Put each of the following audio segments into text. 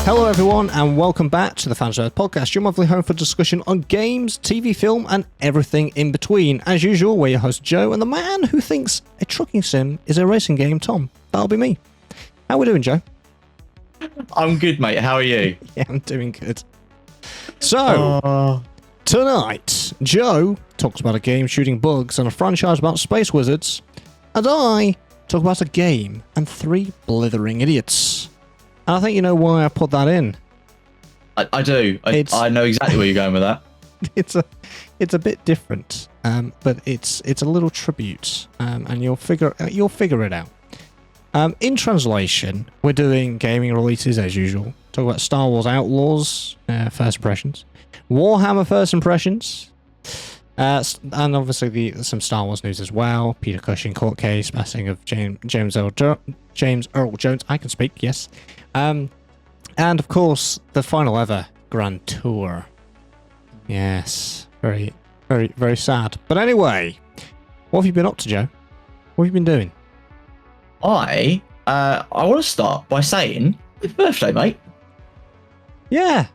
Hello everyone and welcome back to the Fandoms podcast, your monthly home for discussion on games, TV, film and everything in between. As usual, we're your host Joe and the man who thinks a trucking sim is a racing game, Tom. That'll be me. How we doing, Joe? I'm good, mate. How are you? Yeah, I'm doing good. So, tonight, Joe talks about a game shooting bugs and a franchise about space wizards, and I talk about a game and three blithering idiots. And I think you know why I put that in. I do. I know exactly where you're going with that. It's a bit different, but it's a little tribute, and you'll figure it out. In translation, we're doing gaming releases as usual. Talk about Star Wars Outlaws first impressions, Warhammer first impressions, and obviously some Star Wars news as well. Peter Cushing court case, passing of James Earl Jones. I can speak, yes. And of course, the final ever Grand Tour. Yes, very, very, very sad. But anyway, what have you been up to, Joe? What have you been doing? I want to start by saying, happy birthday, mate. Yeah.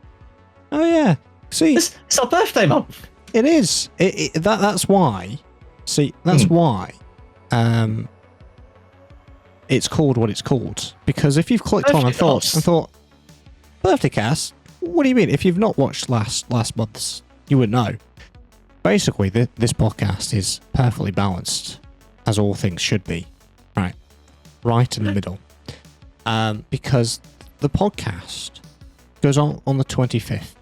Oh yeah. See, it's our birthday month. It is. That's why. See, that's why. It's called what it's called, because if you've clicked on and thought birthday cast, what do you mean? If you've not watched last month's, you would know. Basically, this podcast is perfectly balanced, as all things should be, right in the middle, because the podcast goes on the 25th.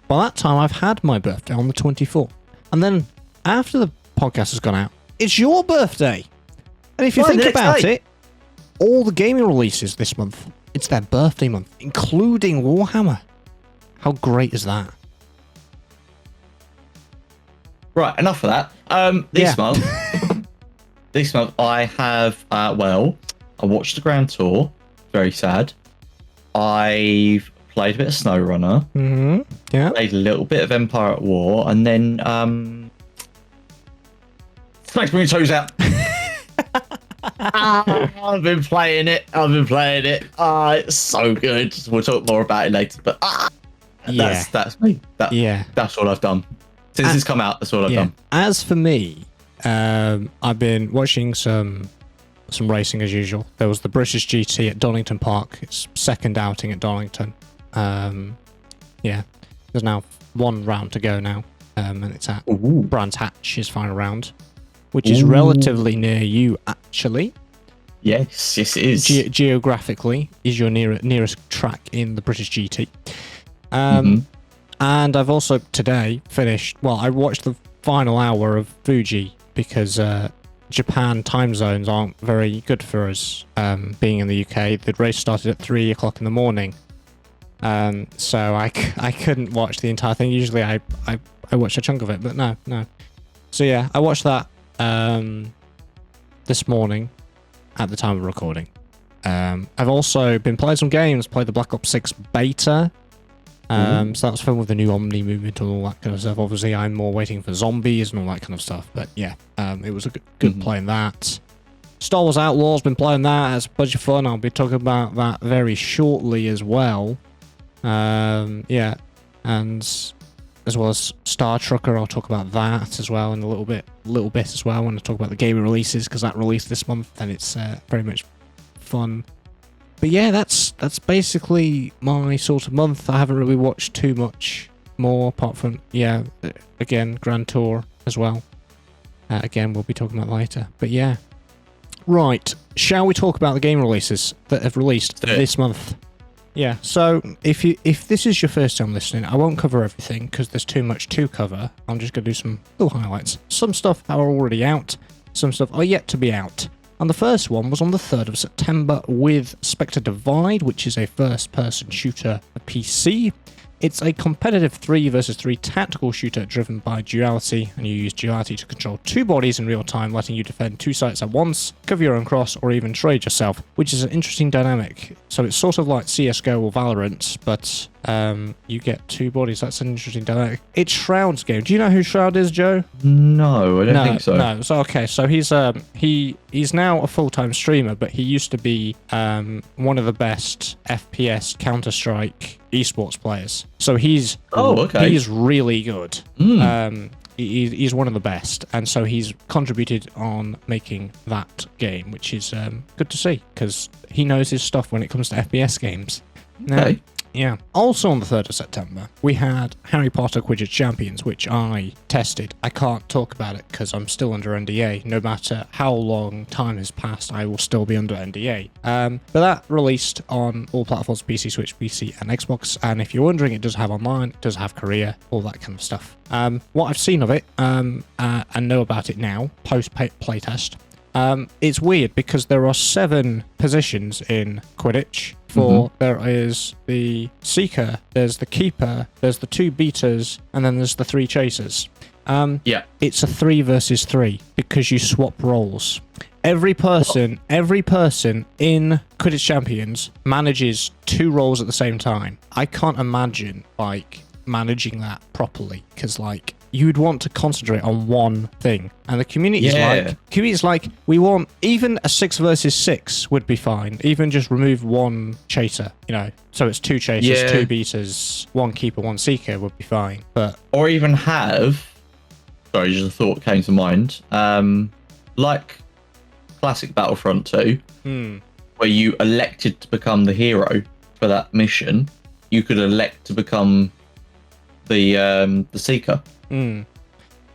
By that time, I've had my birthday on the 24th, and then after the podcast has gone out, it's your birthday, and if you think about it. All the gaming releases this month, it's their birthday month, including Warhammer. How great is that? Right, enough of that. This month I have, I watched the Grand Tour. Very sad. I've played a bit of SnowRunner. Mm-hmm. Yeah. Played a little bit of Empire at War, and then Smash my toes out. I've been playing it. It's so good. We'll talk more about it later. But that's me. That's all I've done since it's come out. That's all I've done. As for me, I've been watching some racing as usual. There was the British GT at Donington Park. It's second outing at Donington. There's now one round to go now, and it's at Brands Hatch, his final round, which is relatively near you, actually. Yes, it is. Geographically, is your nearest track in the British GT. And I've also today finished. Well, I watched the final hour of Fuji because Japan time zones aren't very good for us. Being in the UK, the race started at 3 o'clock in the morning, so I couldn't watch the entire thing. Usually, I watch a chunk of it, but no. So yeah, I watched that. This morning at the time of recording. I've also been playing some games, played the Black Ops 6 beta, so that's fun with the new Omni movement and all that kind of stuff. Obviously I'm more waiting for zombies and all that kind of stuff, but yeah, it was a good playing that. Star Wars Outlaws, been playing that, it's a bunch of fun. I'll be talking about that very shortly as well. And as well as Star Trucker, I'll talk about that as well in a little bit as well when I talk about the gaming releases, because that released this month and it's very much fun. But yeah, that's basically my sort of month. I haven't really watched too much more apart from again Grand Tour as well. Again, we'll be talking about later. But yeah, right. Shall we talk about the game releases that have released this month? Yeah, so if this is your first time listening, I won't cover everything because there's too much to cover. I'm just going to do some little highlights. Some stuff are already out, some stuff are yet to be out. And the first one was on the 3rd of September with Spectre Divide, which is a first-person shooter, a PC. It's a competitive 3 versus 3 tactical shooter driven by duality, and you use duality to control 2 bodies in real time, letting you defend 2 sites at once, cover your own cross, or even trade yourself, which is an interesting dynamic. So it's sort of like CSGO or Valorant, but you get 2 bodies. That's an interesting dynamic. It's Shroud's game. Do you know who Shroud is, Joe? No, I don't think so. No. So okay, so he's now a full-time streamer, but he used to be one of the best FPS Counter-Strike esports players. So he's really good. He's one of the best, and so he's contributed on making that game, which is good to see, because he knows his stuff when it comes to FPS games. Okay. Yeah. Also on the 3rd of September, we had Harry Potter Quidditch Champions, which I tested. I can't talk about it because I'm still under NDA. No matter how long time has passed, I will still be under NDA. But that released on all platforms, PC, Switch, PC, and Xbox. And if you're wondering, it does have online, it does have Korea, all that kind of stuff. What I've seen of it and know about it now, post-playtest, it's weird because there are 7 positions in Quidditch. There is the Seeker, there's the Keeper, there's the 2 Beaters, and then there's the 3 Chasers. It's a 3 versus 3 because you swap roles. Every person in Quidditch Champions manages 2 roles at the same time. I can't imagine managing that properly, because you would want to concentrate on one thing, and the community is like, we want, even a 6 versus 6 would be fine, even just remove 1 chaser, so it's 2 chasers, 2 beaters, 1 keeper, 1 seeker would be fine. But or even have, sorry, just a thought came to mind, like classic Battlefront 2, where you elected to become the hero for that mission, you could elect to become the seeker.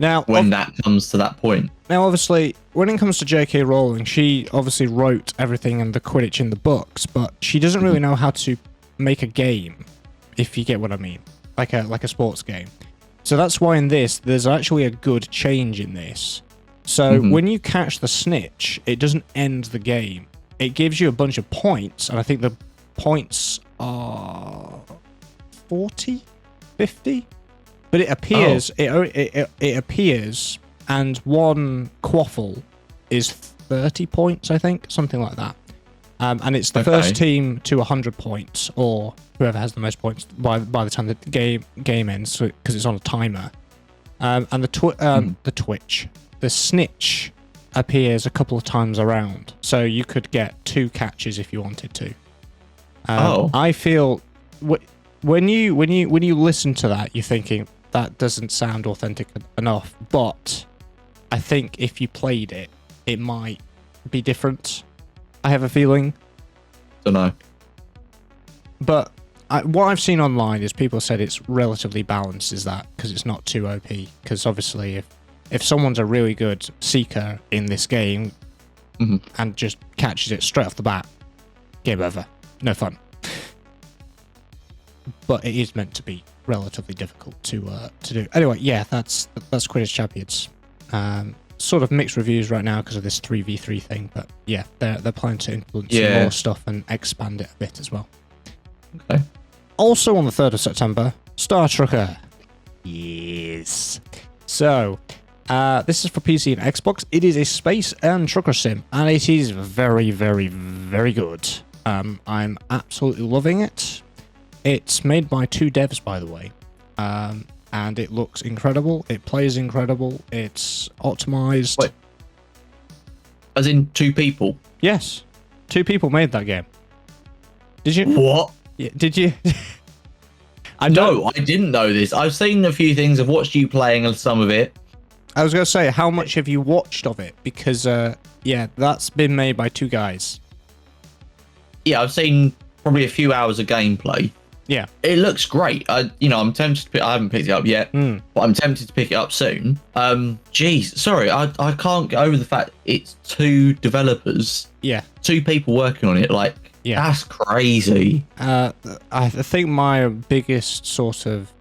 Now, when that comes to that point. Now, obviously, when it comes to J.K. Rowling, she obviously wrote everything in the Quidditch in the books, but she doesn't really know how to make a game, if you get what I mean, like a sports game. So that's why in this, there's actually a good change in this. So when you catch the snitch, it doesn't end the game. It gives you a bunch of points, and I think the points are 40, 50. But it appears, it appears, and 1 quaffle is 30 points, I think, something like that. And it's the first team to 100 points, or whoever has the most points by the time the game ends, because it's on a timer. And the snitch appears a couple of times around, so you could get 2 catches if you wanted to. I feel when you listen to that, you're thinking, that doesn't sound authentic enough, but I think if you played it, it might be different. I have a feeling. Don't know. But what I've seen online is people said it's relatively balanced, is that, because it's not too OP. Because obviously, if someone's a really good seeker in this game and just catches it straight off the bat, game over. No fun. But it is meant to be relatively difficult to do. Anyway, yeah, that's Quidditch Champions. Sort of mixed reviews right now because of this 3v3 thing, but yeah, they're planning to influence some more stuff and expand it a bit as well. Okay. Also on the 3rd of September, Star Trucker. Yes. So, this is for PC and Xbox. It is a space and trucker sim, and it is very, very, very good. I'm absolutely loving it. It's made by 2 devs, by the way, and it looks incredible. It plays incredible. It's optimized. Wait. As in 2 people? Yes. 2 people made that game. Did you? What? Yeah, did you? I didn't know this. I've seen a few things. I've watched you playing some of it. I was going to say, how much have you watched of it? Because, yeah, that's been made by 2 guys. Yeah, I've seen probably a few hours of gameplay. Yeah, it looks great. I'm tempted to pick. I haven't picked it up yet, but I'm tempted to pick it up soon. Geez, sorry, I can't get over the fact it's 2 developers. Yeah, 2 people working on it. Like, Yeah. That's crazy. I think my biggest sort of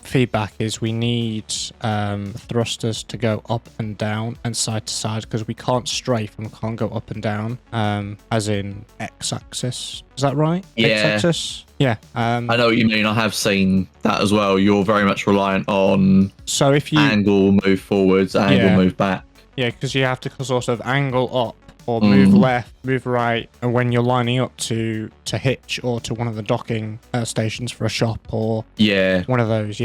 feedback is we need thrusters to go up and down and side to side, because we can't strafe and we can't go up and down, as in x-axis. Is that right? Yeah. X-axis? Yeah. I know what you mean. I have seen that as well. You're very much reliant on so if you angle move forwards, angle move back. Yeah, because you have to sort of angle up or move left, move right, and when you're lining up to hitch or to one of the docking stations for a shop or one of those,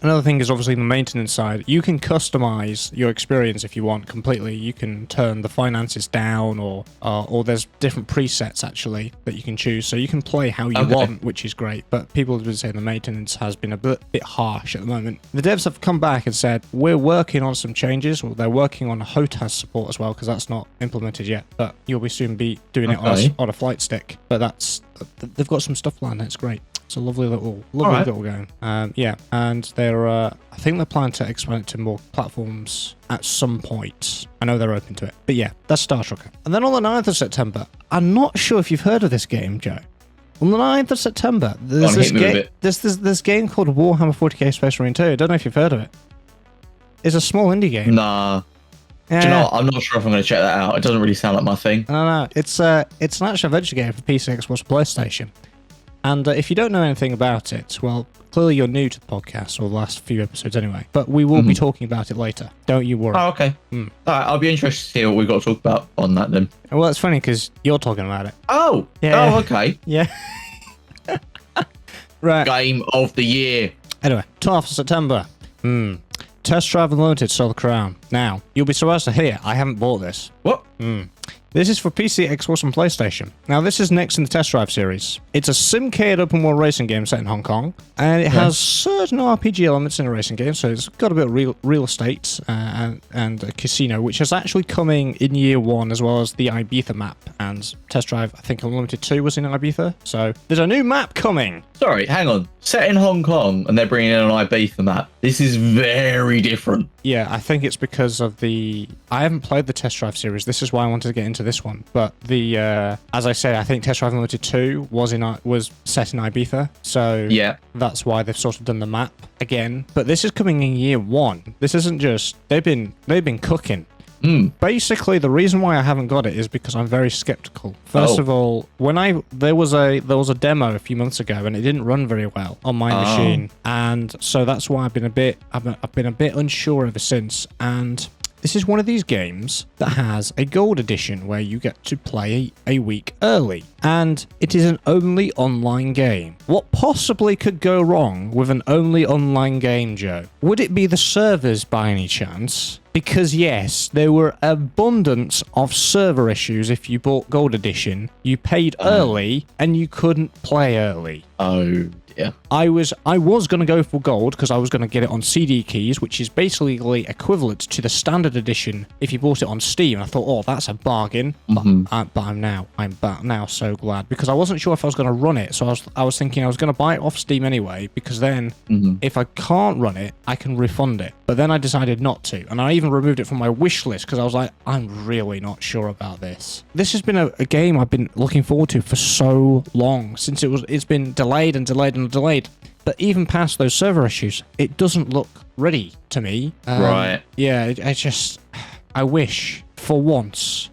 Another thing is obviously the maintenance side. You can customize your experience if you want completely. You can turn the finances down, or there's different presets actually that you can choose. So you can play how you want, which is great. But people have been saying the maintenance has been a bit harsh at the moment. The devs have come back and said, we're working on some changes. Well, they're working on HOTAS support as well, because that's not implemented yet. But you'll be soon be doing it on a flight stick. But they've got some stuff planned. It's great. It's a lovely little game. And they're I think they're planning to expand it to more platforms at some point. I know they're open to it. But yeah, that's Star Trucker. And then on the 9th of September, I'm not sure if you've heard of this game, Joe. On the 9th of September, there's this game called Warhammer 40k Space Marine 2. I don't know if you've heard of it. It's a small indie game. Nah. Do you know what? I'm not sure if I'm going to check that out. It doesn't really sound like my thing. No. It's an action adventure game for PC, Xbox, PlayStation. And if you don't know anything about it, well, clearly you're new to the podcast, or the last few episodes anyway. But we will be talking about it later. Don't you worry. Oh, okay. All right, I'll be interested to hear what we've got to talk about on that then. Well, it's funny because you're talking about it. Oh. Yeah. Oh, okay. Yeah. Right. Game of the year. Anyway, 12th of September. Test Drive Unlimited stole the crown. Now, you'll be surprised to hear I haven't bought this. What? This is for PC, Xbox, and PlayStation. Now, this is next in the Test Drive series. It's a sim-catered open-world racing game set in Hong Kong, and it has certain RPG elements in a racing game, so it's got a bit of real estate and a casino, which is actually coming in year one, as well as the Ibiza map. And Test Drive, I think Unlimited 2 was in Ibiza, so there's a new map coming. Sorry, hang on. Set in Hong Kong, and they're bringing in an Ibiza map. This is very different. Yeah, I think it's because of I haven't played the Test Drive series. This is why I wanted to get into this one. But as I say, I think Test Drive Unlimited 2 was set in Ibiza. So that's why they've sort of done the map again. But this is coming in year one. This isn't just they've been cooking. Basically, the reason why I haven't got it is because I'm very skeptical. First of all, when there was a demo a few months ago and it didn't run very well on my machine, and so that's why I've been a bit unsure ever since. And this is one of these games that has a gold edition where you get to play a week early, and it is an only online game. What possibly could go wrong with an only online game, Joe? Would it be the servers by any chance? Because yes, there were abundance of server issues if you bought Gold Edition. You paid early and you couldn't play early. Oh dear. I was going to go for Gold because I was going to get it on CD keys, which is basically equivalent to the standard edition if you bought it on Steam. I thought, oh, that's a bargain. But I'm now so glad, because I wasn't sure if I was going to run it. So I was thinking I was going to buy it off Steam anyway, because then if I can't run it, I can refund it. But then I decided not to, and I even removed it from my wish list because I was like, I'm really not sure about this. This has been a game I've been looking forward to for so long, since it's been delayed and delayed and delayed. But even past those server issues, it doesn't look ready to me. Right. Yeah, I wish for once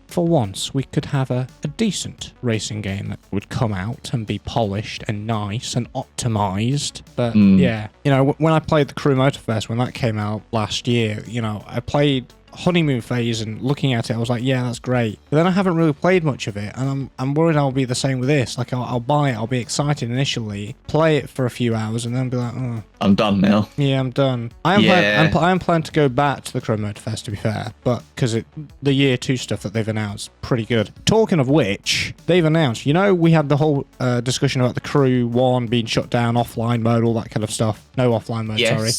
we could have a decent racing game that would come out and be polished and nice and optimized. But yeah, when I played the Crew Motorfest, when that came out last year, I played honeymoon phase, and looking at it, I was like, yeah, that's great. But then I haven't really played much of it, and I'm worried I'll be the same with this. Like, I'll buy it, I'll be excited initially, play it for a few hours, and then be like, oh, I'm done now. Yeah, I'm done. I am planning to go back to the Crew Motorfest, to be fair, but because the year 2 stuff that they've announced, pretty good. Talking of which, they've announced, we had the whole discussion about the Crew 1 being shut down, offline mode, all that kind of stuff. No offline mode, sorry.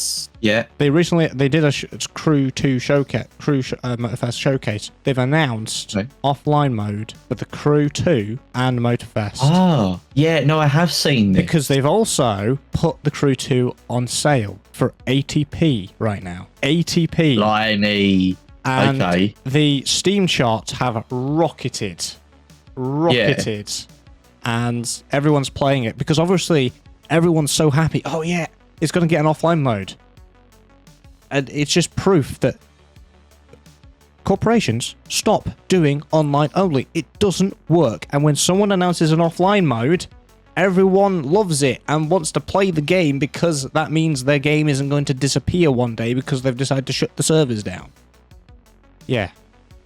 Yeah. They did a Crew 2 showcase, Motorfest showcase. They've announced offline mode for the Crew 2 and Motorfest. Oh, yeah, no, I have seen this. Because they've also put the Crew 2 on sale for 80p right now. 80p. Blimey. And the Steam charts have rocketed. Yeah. and everyone's playing it because obviously everyone's so happy. Oh yeah, it's going to get an offline mode. And it's just proof that corporations stop doing online only. It doesn't work. And when someone announces an offline mode, everyone loves it and wants to play the game because that means their game isn't going to disappear one day because they've decided to shut the servers down. Yeah.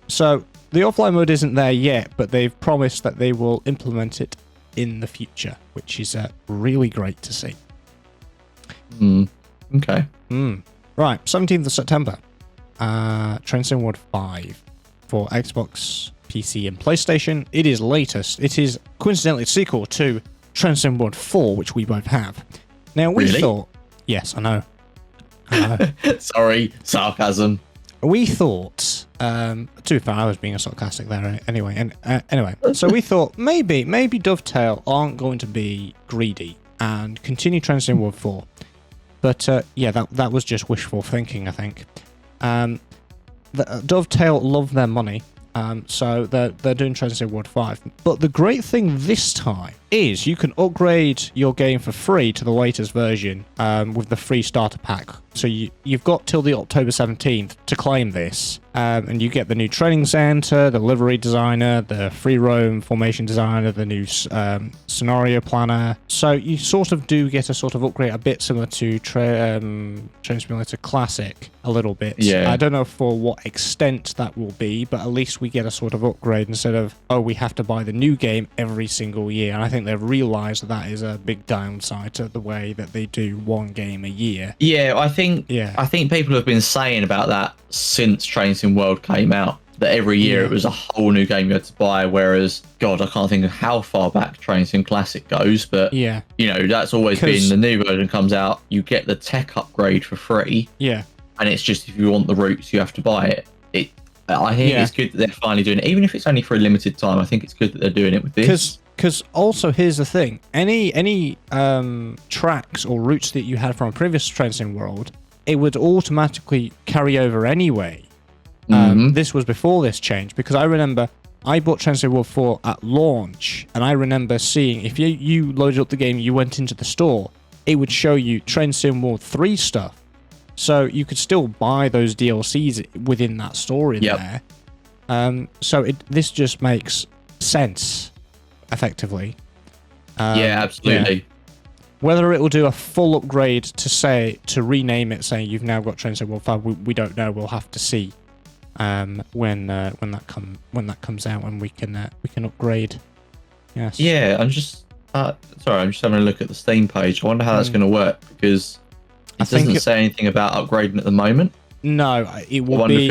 So the offline mode isn't there yet, but they've promised that they will implement it in the future, which is really great to see. Okay. Right, 17th of September. Train Sim World 5 for Xbox, PC, and PlayStation. It is latest. It is coincidentally a sequel to Train Sim World 4, which we both have. Now, we thought... Yes, I know. Sorry, sarcasm. We thought... to be fair, I was being a sarcastic there anyway. Anyway, so we thought maybe Dovetail aren't going to be greedy and continue Train Sim World 4. But yeah, that was just wishful thinking, I think. Dovetail love their money, so they're doing Train Sim World 5. But the great thing this time is you can upgrade your game for free to the latest version with the free starter pack. So you've got till the October 17th to claim this, and you get the new training center, the livery designer, the free roam formation designer, the new scenario planner. So you sort of do get a sort of upgrade, a bit similar to Train Simulator Classic, a little bit. Yeah. I don't know for what extent that will be, but at least we get a sort of upgrade instead of, oh, we have to buy the new game every single year. And I think they've realized that is a big downside to the way that they do one game a year. Yeah, I think people have been saying about that since Train Sim World came out, that every year it was a whole new game you had to buy, whereas, God, I can't think of how far back Train Sim Classic goes, but, you know, that's always been the new version comes out, you get the tech upgrade for free, and it's just if you want the routes, you have to buy it. I think it's good that they're finally doing it, even if it's only for a limited time. I think it's good that they're doing it with this. Because also, here's the thing, any tracks or routes that you had from a previous Train Sim World, it would automatically carry over anyway. This was before this change, because I remember I bought Train Sim World 4 at launch, and I remember seeing, if you loaded up the game, you went into the store, it would show you Train Sim World 3 stuff. So you could still buy those DLCs within that store in there. So this just makes sense, effectively. Yeah, absolutely. Yeah. Whether it will do a full upgrade to rename it, saying you've now got Train Sim World 5, we don't know. We'll have to see when that comes out, and we can upgrade. Yes. Yeah, I'm just having a look at the Steam page. I wonder how that's going to work, because it doesn't say anything about upgrading at the moment. No, it will be.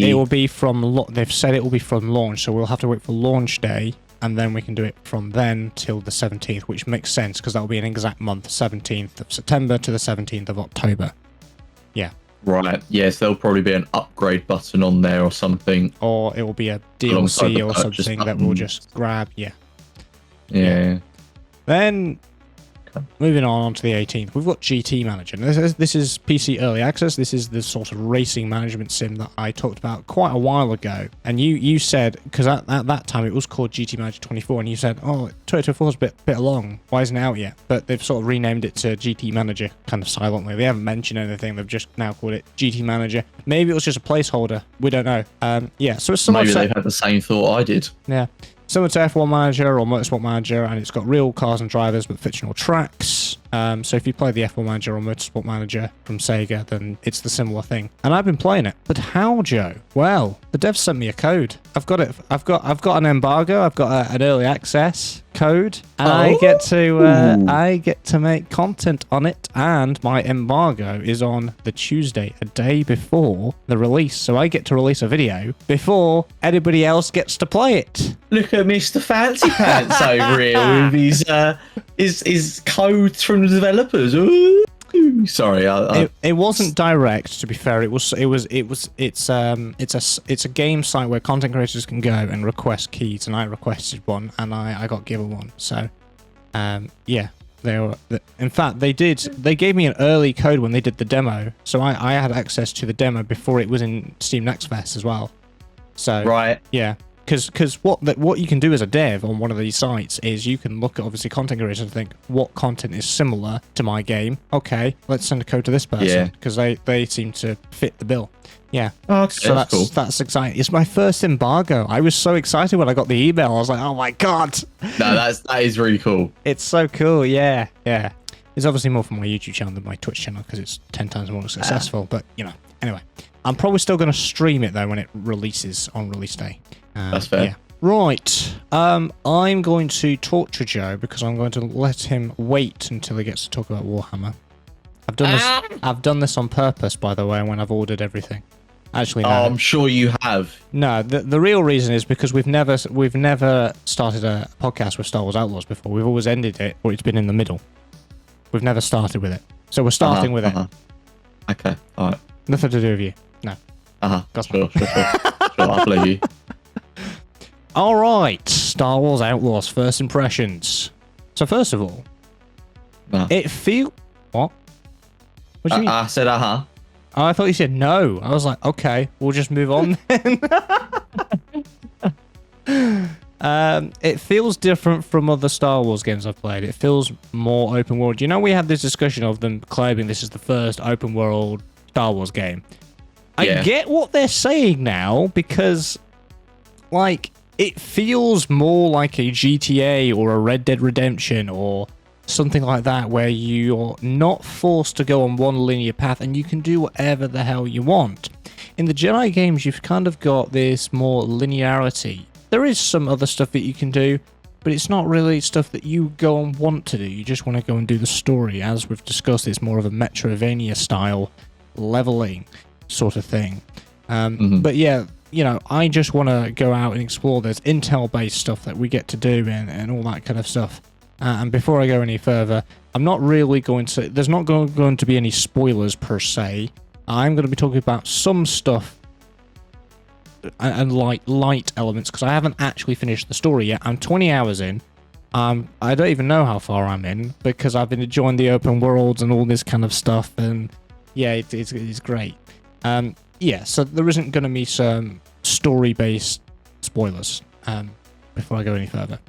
It will be from. They've said it will be from launch, so we'll have to wait for launch day, and then we can do it from then till the 17th, which makes sense because that will be an exact month, 17th of September to the 17th of October. Yeah. Right. Yes, there'll probably be an upgrade button on there or something, or it will be a DLC or something that we'll just grab. Yeah. Then. Moving on to the 18th, we've got GT Manager. This is PC Early Access. This is the sort of racing management sim that I talked about quite a while ago. And you said, because at that time it was called GT Manager 24, and you said, oh, 2024 is a bit long. Why isn't it out yet? But they've sort of renamed it to GT Manager kind of silently. They haven't mentioned anything. They've just now called it GT Manager. Maybe it was just a placeholder. We don't know. So it's maybe they've had the same thought I did. Yeah. Similar to F1 Manager or Motorsport Manager, and it's got real cars and drivers but fictional tracks. So if you play the F1 Manager or Motorsport Manager from Sega, then it's the similar thing. And I've been playing it. But how, Joe? Well, the devs sent me a code. I've got it. I've got an embargo. I've got an early access code, and I get to make content on it. And my embargo is on the Tuesday, a day before the release. So I get to release a video before anybody else gets to play it. Look at Mr. Fancy Pants over here with his codes from the developers. Ooh. Sorry, it wasn't direct. To be fair, it's a game site where content creators can go and request keys, and I requested one, and I got given one. So, in fact, they gave me an early code when they did the demo, so I had access to the demo before it was in Steam Next Fest as well. So right, yeah. Because what you can do as a dev on one of these sites is you can look at obviously content creators and think what content is similar to my game. Okay, let's send a code to this person because they seem to fit the bill. Yeah. Oh, okay, so that's cool. That's exciting. It's my first embargo. I was so excited when I got the email. I was like, oh my god. No, that is really cool. It's so cool. Yeah. It's obviously more for my YouTube channel than my Twitch channel because it's 10 times more successful. But anyway, I'm probably still going to stream it though when it releases on release day. That's fair. Yeah. Right. I'm going to torture Joe because I'm going to let him wait until he gets to talk about Warhammer. I've done this on purpose, by the way, when I've ordered everything. Actually, no. Oh, I'm sure you have. No, the real reason is because we've never started a podcast with Star Wars Outlaws before. We've always ended it, or it's been in the middle. We've never started with it, so we're starting with it. Okay, all right. Nothing to do with you. No. Sure. I believe you. All right, Star Wars Outlaws first impressions. So first of all, it feel what? What do you mean? I said Oh, I thought you said no. I was like, okay, we'll just move on then. It feels different from other Star Wars games I've played. It feels more open world. You know, we had this discussion of them claiming this is the first open world Star Wars game. I get what they're saying now because, like, it feels more like a GTA or a Red Dead Redemption or something like that where you're not forced to go on one linear path and you can do whatever the hell you want. In the Jedi games, you've kind of got this more linearity. There is some other stuff that you can do, but it's not really stuff that you go and want to do. You just want to go and do the story. As we've discussed, it's more of a Metroidvania style leveling sort of thing. But yeah, I just want to go out and explore. There's Intel-based stuff that we get to do and all that kind of stuff. And before I go any further, I'm not really going to... There's not going to be any spoilers per se. I'm going to be talking about some stuff and light elements because I haven't actually finished the story yet. I'm 20 hours in. I don't even know how far I'm in because I've been enjoying the open worlds and all this kind of stuff. And yeah, it's great. So there isn't going to be some story-based spoilers before I go any further.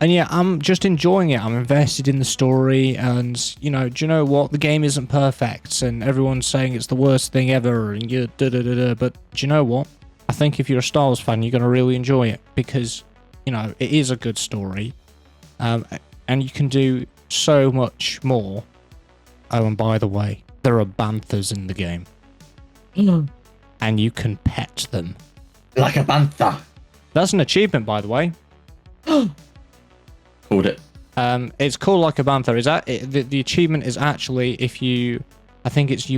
And yeah, I'm just enjoying it. I'm invested in the story, and do you know what? The game isn't perfect, and everyone's saying it's the worst thing ever, and but do you know what? I think if you're a Star Wars fan, you're going to really enjoy it because it is a good story, and you can do so much more. Oh, and by the way, there are banthas in the game, and you can pet them like a bantha. That's an achievement, by the way. Called it. It's called like a bantha. The achievement is actually if you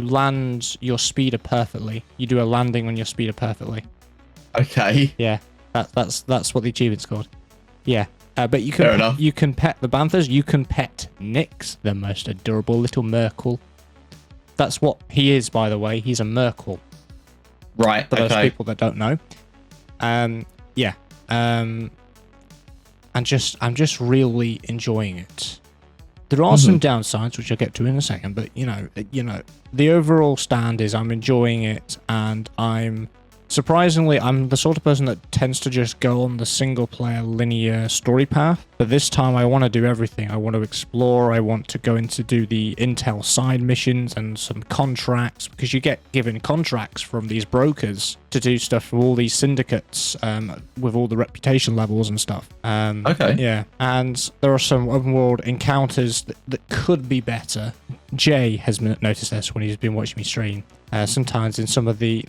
land your speeder perfectly. You do a landing on your speeder perfectly. Okay. Yeah, that's what the achievement's called. Yeah, but you can pet the banthas. You can pet Nix, the most adorable little Merkle. That's what he is, by the way. He's a Merkle. Right. For those people that don't know. Yeah. I'm just really enjoying it. There are some downsides, which I'll get to in a second, but the overall stand is I'm enjoying it, and I'm the sort of person that tends to just go on the single player linear story path. But this time I want to do everything. I want to explore, I want to go into do the intel side missions and some contracts, because you get given contracts from these brokers to do stuff for all these syndicates with all the reputation levels and stuff. Okay. Yeah, and there are some open world encounters that could be better. Jay has noticed this when he's been watching me stream. Sometimes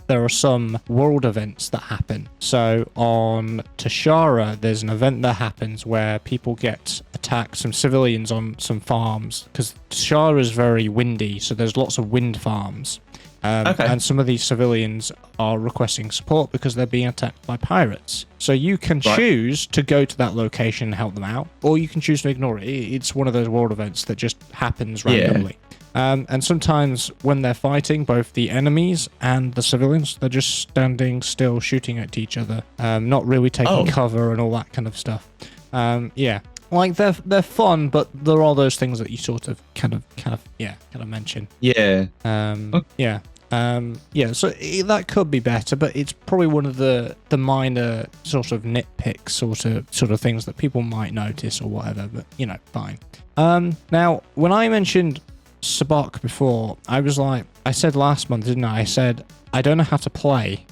there are some world events that happen. So on Tashara, there's an event that happens where people get attacked, some civilians on some farms, because Tashara is very windy, so there's lots of wind farms. And some of these civilians are requesting support because they're being attacked by pirates. So you can choose to go to that location and help them out, or you can choose to ignore it. It's one of those world events that just happens randomly. And sometimes when they're fighting, both the enemies and the civilians, they're just standing still shooting at each other, not really taking cover and all that kind of stuff. Like they're fun, but there are those things that you sort of kind of mention. Yeah. Yeah. Yeah, so that could be better, but it's probably one of the minor sort of nitpicks, sort of things that people might notice or whatever. But you know, fine. Now, when I mentioned Sabak before, I said last month, didn't I? I said I don't know how to play,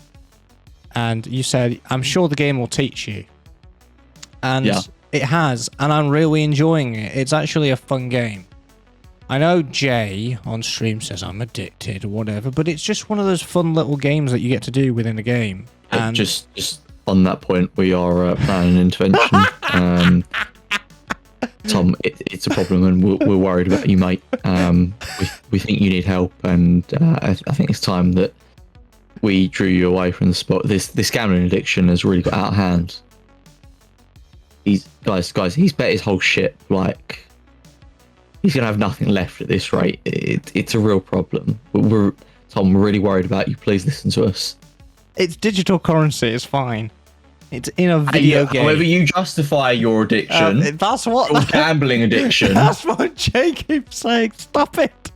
and you said I'm sure the game will teach you, and it has, and I'm really enjoying it. It's actually a fun game. I know Jay on stream says I'm addicted or whatever, but it's just one of those fun little games that you get to do within a game. And just on that point, we are planning an intervention. Tom, it's a problem, and we're worried about you, mate. We think you need help, and I think it's time that we drew you away from the spot. This gambling addiction has really got out of hand. He's bet his whole shit, like. He's going to have nothing left at this rate. It's a real problem. Tom, we're really worried about you. Please listen to us. It's digital currency. It's fine. It's in a video game. However you justify your addiction, that's what your gambling addiction. That's what Jay keeps saying. Stop it.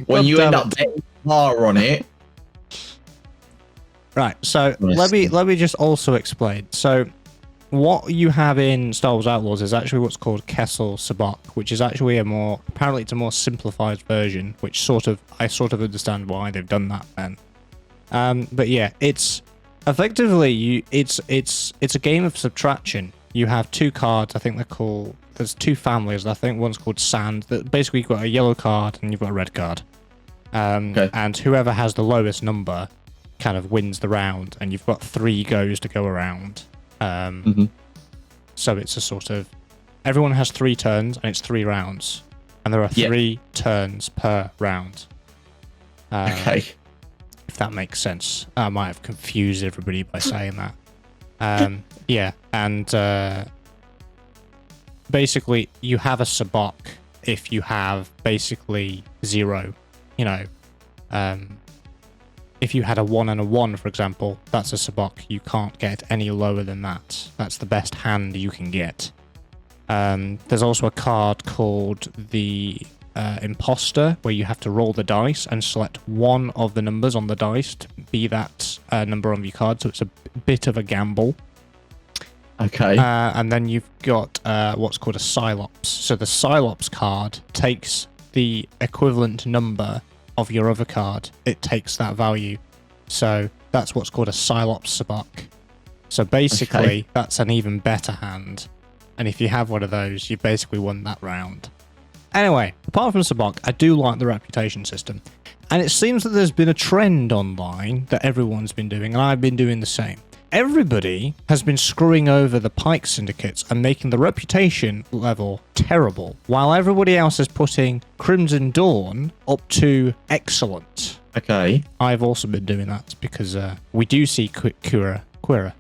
When you end up betting more on it. Right. So let me just also explain. So what you have in Star Wars Outlaws is actually what's called Kessel Sabak, which is actually apparently it's a more simplified version, which I sort of understand why they've done that then. But yeah, it's effectively it's a game of subtraction. You have two cards, I think there's two families. I think one's called Sand, that basically you've got a yellow card and you've got a red card. And whoever has the lowest number kind of wins the round, and you've got 3 goes to go around. So it's a sort of everyone has 3 turns and it's 3 rounds, and there are 3 turns per round. Okay, if that makes sense. I might have confused everybody by saying that. Yeah, and basically you have a sabak if you have basically 0. You know, if you had a 1 and a 1, for example, that's a sabak. You can't get any lower than that. That's the best hand you can get. There's also a card called the Imposter, where you have to roll the dice and select one of the numbers on the dice to be that number on your card. So it's a bit of a gamble. Okay. And then you've got what's called a Cylops. So the Cylops card takes the equivalent number of your other card. It takes that value. So that's what's called a Cylops Sabak. So basically, that's an even better hand. And if you have one of those, you've basically won that round. Anyway, apart from Sabak, I do like the reputation system. And it seems that there's been a trend online that everyone's been doing, and I've been doing the same. Everybody has been screwing over the Pike syndicates and making the reputation level terrible, while everybody else is putting Crimson Dawn up to excellent. Okay. I've also been doing that because we do see Kira.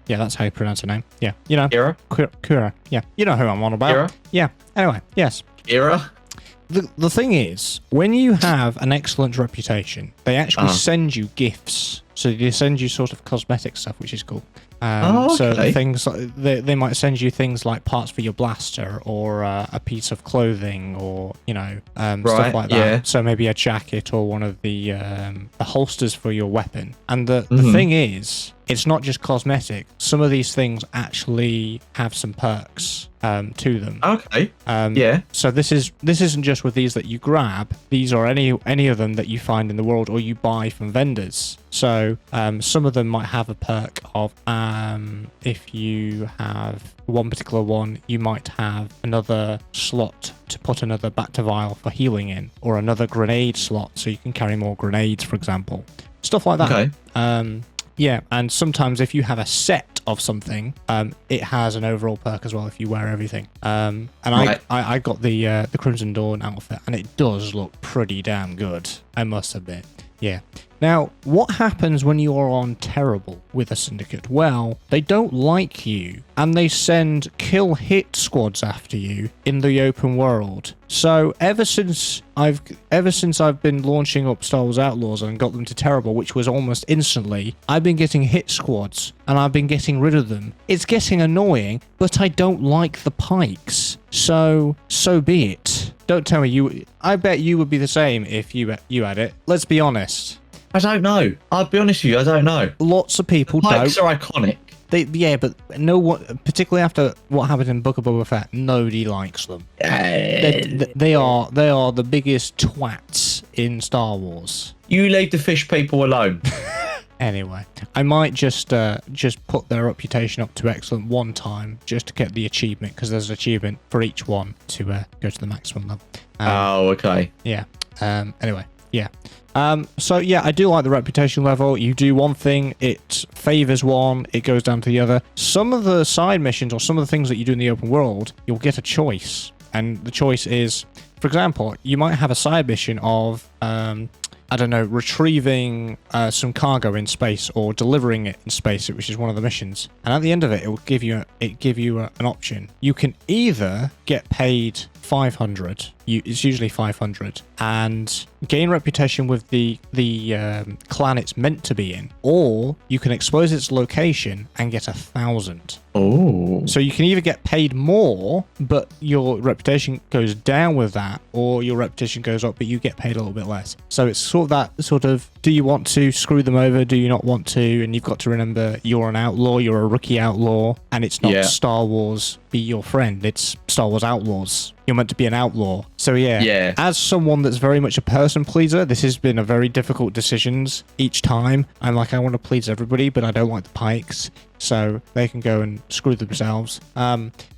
Yeah, that's how you pronounce her name. Yeah, you know. Kira? Kira. Yeah, you know who I'm on about. Kira? Yeah. Anyway, yes. Kira? The thing is, when you have an excellent reputation, they actually send you gifts. So they send you sort of cosmetic stuff, which is cool. So things like, they might send you things like parts for your blaster, or a piece of clothing, or stuff like that. Yeah. So maybe a jacket or one of the holsters for your weapon. And the thing is, it's not just cosmetic. Some of these things actually have some perks to them. Okay. Yeah. So this isn't just with these that you grab. These are any of them that you find in the world or you buy from vendors. So some of them might have a perk of if you have one particular one, you might have another slot to put another Bacta vial for healing in, or another grenade slot so you can carry more grenades, for example. Stuff like that. Okay. Yeah, and sometimes if you have a set of something, it has an overall perk as well if you wear everything. And I got the Crimson Dawn outfit, and it does look pretty damn good, I must admit. Yeah. Now, what happens when you are on terrible with a syndicate? Well, they don't like you, and they send kill hit squads after you in the open world. So ever since I've been launching up Star Wars Outlaws and got them to terrible, which was almost instantly, I've been getting hit squads and I've been getting rid of them. It's getting annoying, but I don't like the pikes. So be it. Don't tell me you. I bet you would be the same if you had it. Let's be honest. I don't know. I'll be honest with you, I don't know. Lots of people don't. Pikes are iconic. But no one, particularly after what happened in Book of Boba Fett, nobody likes them. They are the biggest twats in Star Wars. You leave the fish people alone. Anyway, I might just put their reputation up to excellent one time just to get the achievement, because there's an achievement for each one to go to the maximum level. Okay. Yeah. Anyway, yeah. So yeah, I do like the reputation level. You do one thing, it favors one, it goes down to the other. Some of the side missions or some of the things that you do in the open world, you'll get a choice. And the choice is, for example, you might have a side mission of, I don't know, retrieving some cargo in space or delivering it in space, which is one of the missions. And at the end of it, it will give you an option. You can either get paid 500. It's usually 500, and gain reputation with the clan it's meant to be in, or you can expose its location and get 1,000. Oh. So you can either get paid more, but your reputation goes down with that, or your reputation goes up, but you get paid a little bit less. So it's sort of, do you want to screw them over? Do you not want to? And you've got to remember, you're an outlaw, you're a rookie outlaw, and it's not Star Wars Be Your Friend. It's Star Wars Outlaws. You're meant to be an outlaw. So yeah, as someone that's very much a person pleaser, this has been a very difficult decisions each time. I'm like, I want to please everybody, but I don't like the pikes, so they can go and screw themselves.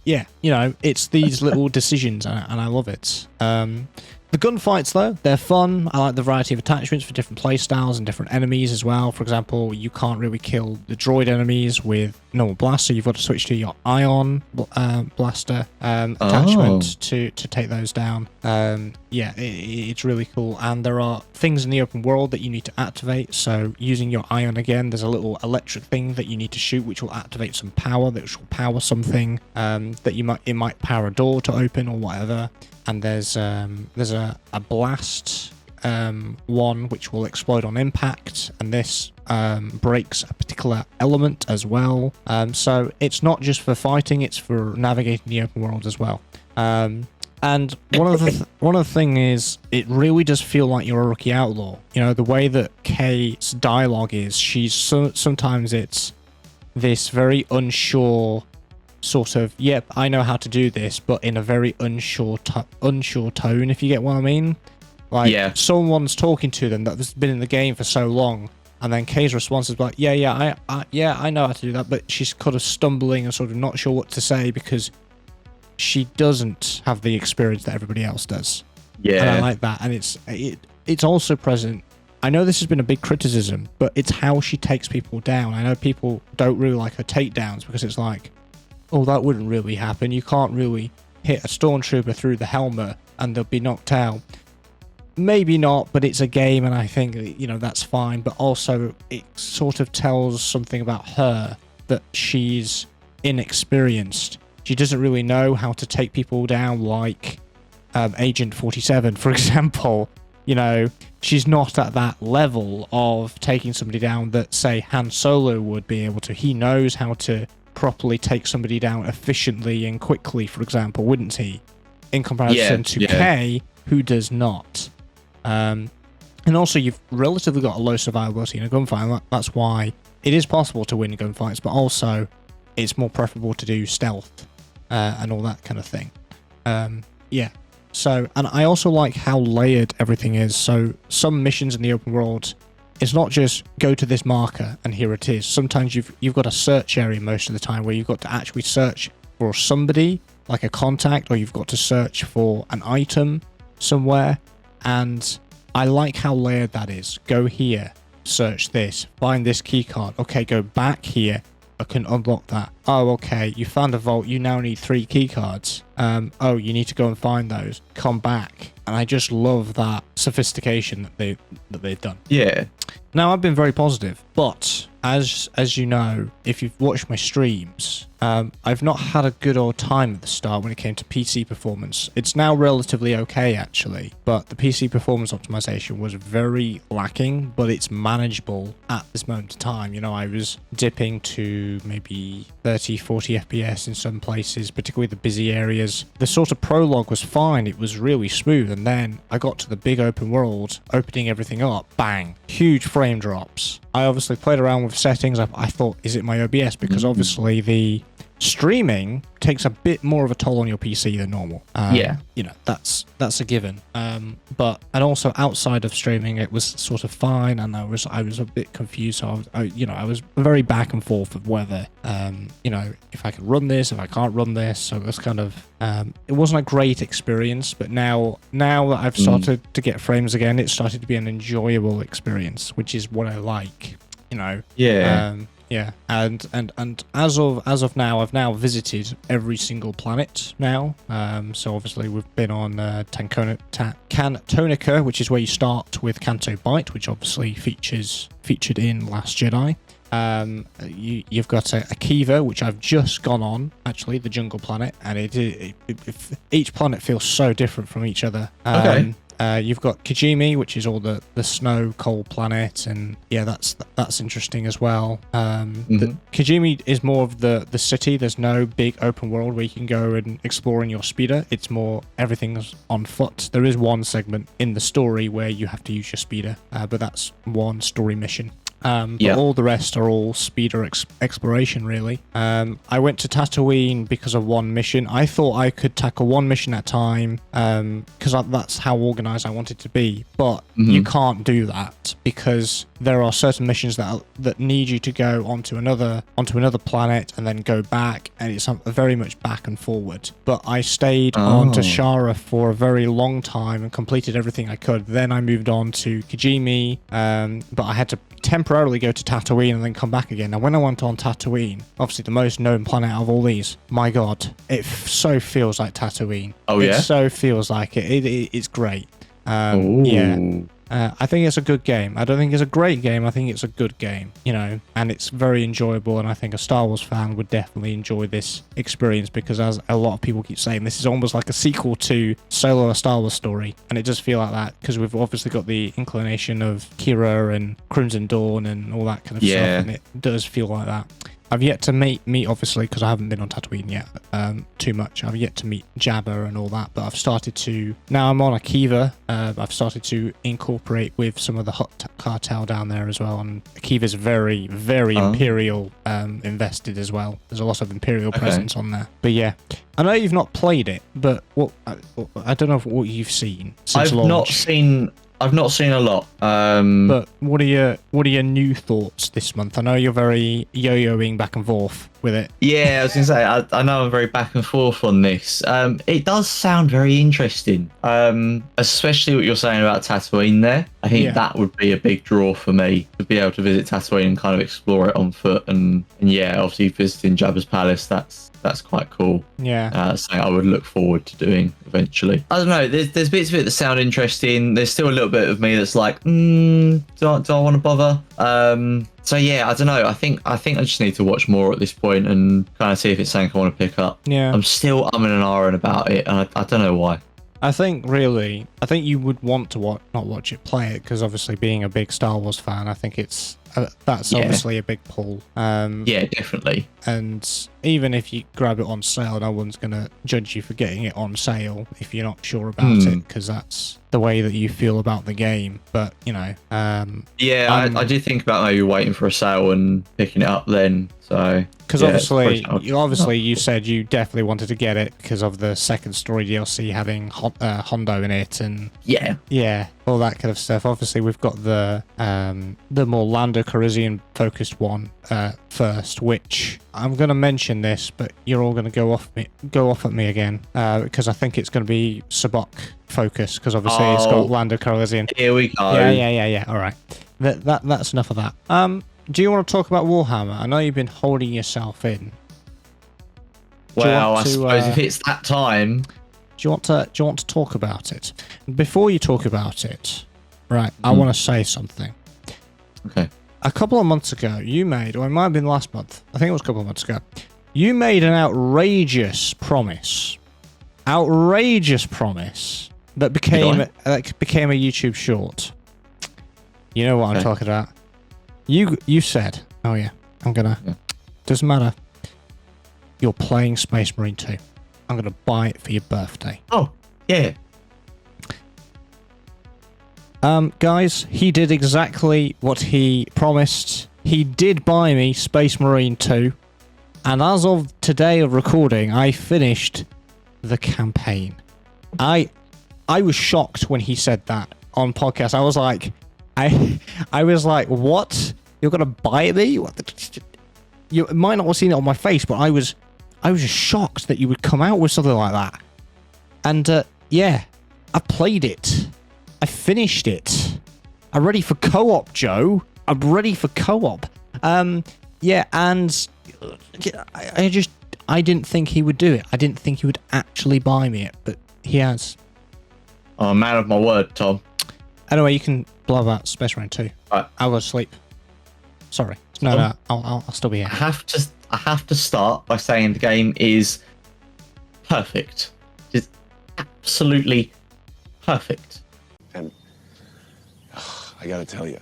Yeah, it's these little decisions, and I love it. The gunfights, though, they're fun. I like the variety of attachments for different playstyles and different enemies as well. For example, you can't really kill the droid enemies with normal blast, so you've got to switch to your ion blaster attachment to take those down. Yeah, it's really cool. And there are things in the open world that you need to activate. So using your ion again, there's a little electric thing that you need to shoot, which will activate some power, which will power something that it might power a door to open or whatever. And there's a blast one which will explode on impact, and this breaks a particular element as well. So it's not just for fighting; it's for navigating the open world as well. And one of the thing is, it really does feel like you're a rookie outlaw. The way that Kay's dialogue is, sometimes it's this very unsure sort of, yep, I know how to do this, but in a very unsure tone, if you get what I mean. Like, someone's talking to them that's been in the game for so long, and then Kay's response is like, I know how to do that, but she's kind of stumbling and sort of not sure what to say because she doesn't have the experience that everybody else does. Yeah. And I like that, and it's also present. I know this has been a big criticism, but it's how she takes people down. I know people don't really like her takedowns because it's like, oh, that wouldn't really happen. You can't really hit a stormtrooper through the helmet and they'll be knocked out. Maybe not, but it's a game, and I think, that's fine. But also, it sort of tells something about her, that she's inexperienced. She doesn't really know how to take people down like Agent 47, for example. She's not at that level of taking somebody down that, say, Han Solo would be able to. He knows how to properly take somebody down efficiently and quickly, for example, wouldn't he? In comparison to Kay, who does not. And also, you've relatively got a low survivability in a gunfight. That's why it is possible to win gunfights, but also it's more preferable to do stealth and all that kind of thing. Yeah. So, and I also like how layered everything is. So some missions in the open world, it's not just go to this marker and here it is. Sometimes you've got a search area most of the time where you've got to actually search for somebody, like a contact, or you've got to search for an item somewhere. And I like how layered that is. Go here, search this, find this keycard. Okay, go back here. I can unlock that. Oh, okay, you found a vault. You now need 3 keycards. Oh, you need to go and find those. Come back. And I just love that sophistication that they've done. Yeah. Now, I've been very positive, but as you know, if you've watched my streams, I've not had a good old time at the start when it came to PC performance. It's now relatively okay, actually, but the PC performance optimization was very lacking, but it's manageable at this moment in time. You know, I was dipping to maybe 30, 40 FPS in some places, particularly the busy areas. The sort of prologue was fine. It was really smooth. And then I got to the big open world, opening everything up, bang, huge frame drops. I obviously played around with settings. I thought, is it my OBS? Because obviously the streaming takes a bit more of a toll on your PC than normal. You know, that's a given. And also outside of streaming, it was sort of fine, and I was a bit confused. So I was very back and forth of whether, you know, if I could run this, if I can't run this. So it was kind of, it wasn't a great experience. But now that I've started to get frames again, it started to be an enjoyable experience, which is what I like. You know. Yeah. Yeah, and as of now, I've now visited every single planet now. So obviously we've been on Cantonica, which is where you start with Canto Bight, which obviously featured in Last Jedi. You've got a Kiva, which I've just gone on, actually, the jungle planet, and each planet feels so different from each other. Okay. You've got Kijimi, which is all the snow cold planet, and yeah, that's interesting as well. Kijimi is more of the city. There's no big open world where you can go and explore in your speeder. It's more everything's on foot. There is one segment in the story where you have to use your speeder, but that's one story mission. But all the rest are all speeder exploration, really. I went to Tatooine because of one mission. I thought I could tackle one mission at a time because that's how organized I wanted to be. But you can't do that because there are certain missions that need you to go onto another planet and then go back, and it's very much back and forward. But I stayed on Tashara for a very long time and completed everything I could. Then I moved on to Kijimi, but I had to temporarily go to Tatooine and then come back again. Now, when I went on Tatooine, obviously the most known planet out of all these, my god, it so feels like Tatooine. Oh, yeah? It so feels like it. It's great. Yeah. I think it's a good game. I don't think it's a great game. I think it's a good game, you know, and it's very enjoyable. And I think a Star Wars fan would definitely enjoy this experience because, as a lot of people keep saying, this is almost like a sequel to Solo: A Star Wars Story. And it does feel like that because we've obviously got the inclination of Kira and Crimson Dawn and all that kind of stuff. And it does feel like that. I've yet to meet obviously, because I haven't been on Tatooine yet too much. I've yet to meet Jabba and all that, but I've started to, now I'm on Akiva, I've started to incorporate with some of the Hutt cartel down there as well, and Akiva's very, very Imperial invested as well. There's a lot of Imperial presence on there. But yeah, I know you've not played it, but I don't know what you've seen since launch. I've not seen a lot. But what are your new thoughts this month? I know you're very yo-yoing back and forth with it. Yeah, I was going to say, I know I'm very back and forth on this. It does sound very interesting, especially what you're saying about Tatooine there. I think that would be a big draw for me to be able to visit Tatooine and kind of explore it on foot. And yeah, obviously visiting Jabba's palace, that's quite cool. Yeah. Something I would look forward to doing eventually. I don't know. There's bits of it that sound interesting. There's still a little bit of me that's like, do I want to bother? So yeah, I don't know. I think I just need to watch more at this point and kind of see if it's something I want to pick up. Yeah. I'm still umming and ahhing about it, and I don't know why. I think you would want to not watch it, play it, because obviously being a big Star Wars fan, I think it's that's obviously a big pull. Yeah, definitely. And even if you grab it on sale, no one's going to judge you for getting it on sale if you're not sure about it, because that's the way that you feel about the game. But, you know... I did think about maybe waiting for a sale and picking it up then, so... Because obviously you said you definitely wanted to get it because of the second story DLC having Hondo in it, and... Yeah, all that kind of stuff. Obviously, we've got the more Lando Calrissian focused one first, which I'm going to mention this, but you're all going to go off at me again because I think it's going to be Sabak focused, because obviously it's got Lando Calrissian. Here we go. Yeah. All right, that's enough of that. Do you want to talk about Warhammer? I know you've been holding yourself in. Well, I suppose if it's that time. Do you want to talk about it? Before you talk about it, right? I want to say something. Okay. A couple of months ago, you made, or it might have been last month, I think it was a couple of months ago, you made an outrageous promise. Outrageous promise that became a YouTube short. You know what I'm talking about. You said, oh yeah, doesn't matter. You're playing Space Marine 2. I'm gonna buy it for your birthday. Oh, yeah. Guys, he did exactly what he promised. He did buy me Space Marine 2. And as of today of recording, I finished the campaign. I was shocked when he said that on podcast. I was like, what? You're gonna buy me? You might not have seen it on my face, but I was just shocked that you would come out with something like that. And yeah, I played it. I finished it. I'm ready for co-op, Joe. I'm ready for co-op. Yeah, and I didn't think he would do it. I didn't think he would actually buy me it, but he has. I'm a man of my word, Tom. Anyway, you can blow about Space Marine 2. Right. I'll go to sleep. Sorry. No, I'll still be here. I have to start by saying the game is perfect. It's absolutely perfect. And I gotta tell you,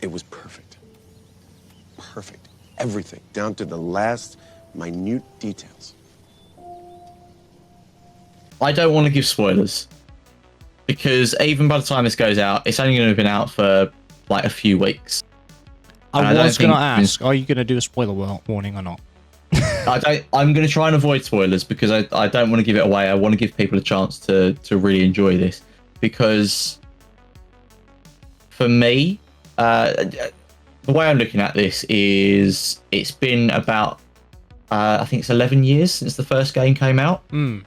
it was perfect. Perfect. Everything, down to the last minute details. I don't want to give spoilers, because even by the time this goes out, it's only going to have been out for like a few weeks. I was going to ask, are you going to do a spoiler warning or not? I'm going to try and avoid spoilers, because I don't want to give it away. I want to give people a chance to really enjoy this, because for me, the way I'm looking at this is it's been about, I think it's 11 years since the first game came out. And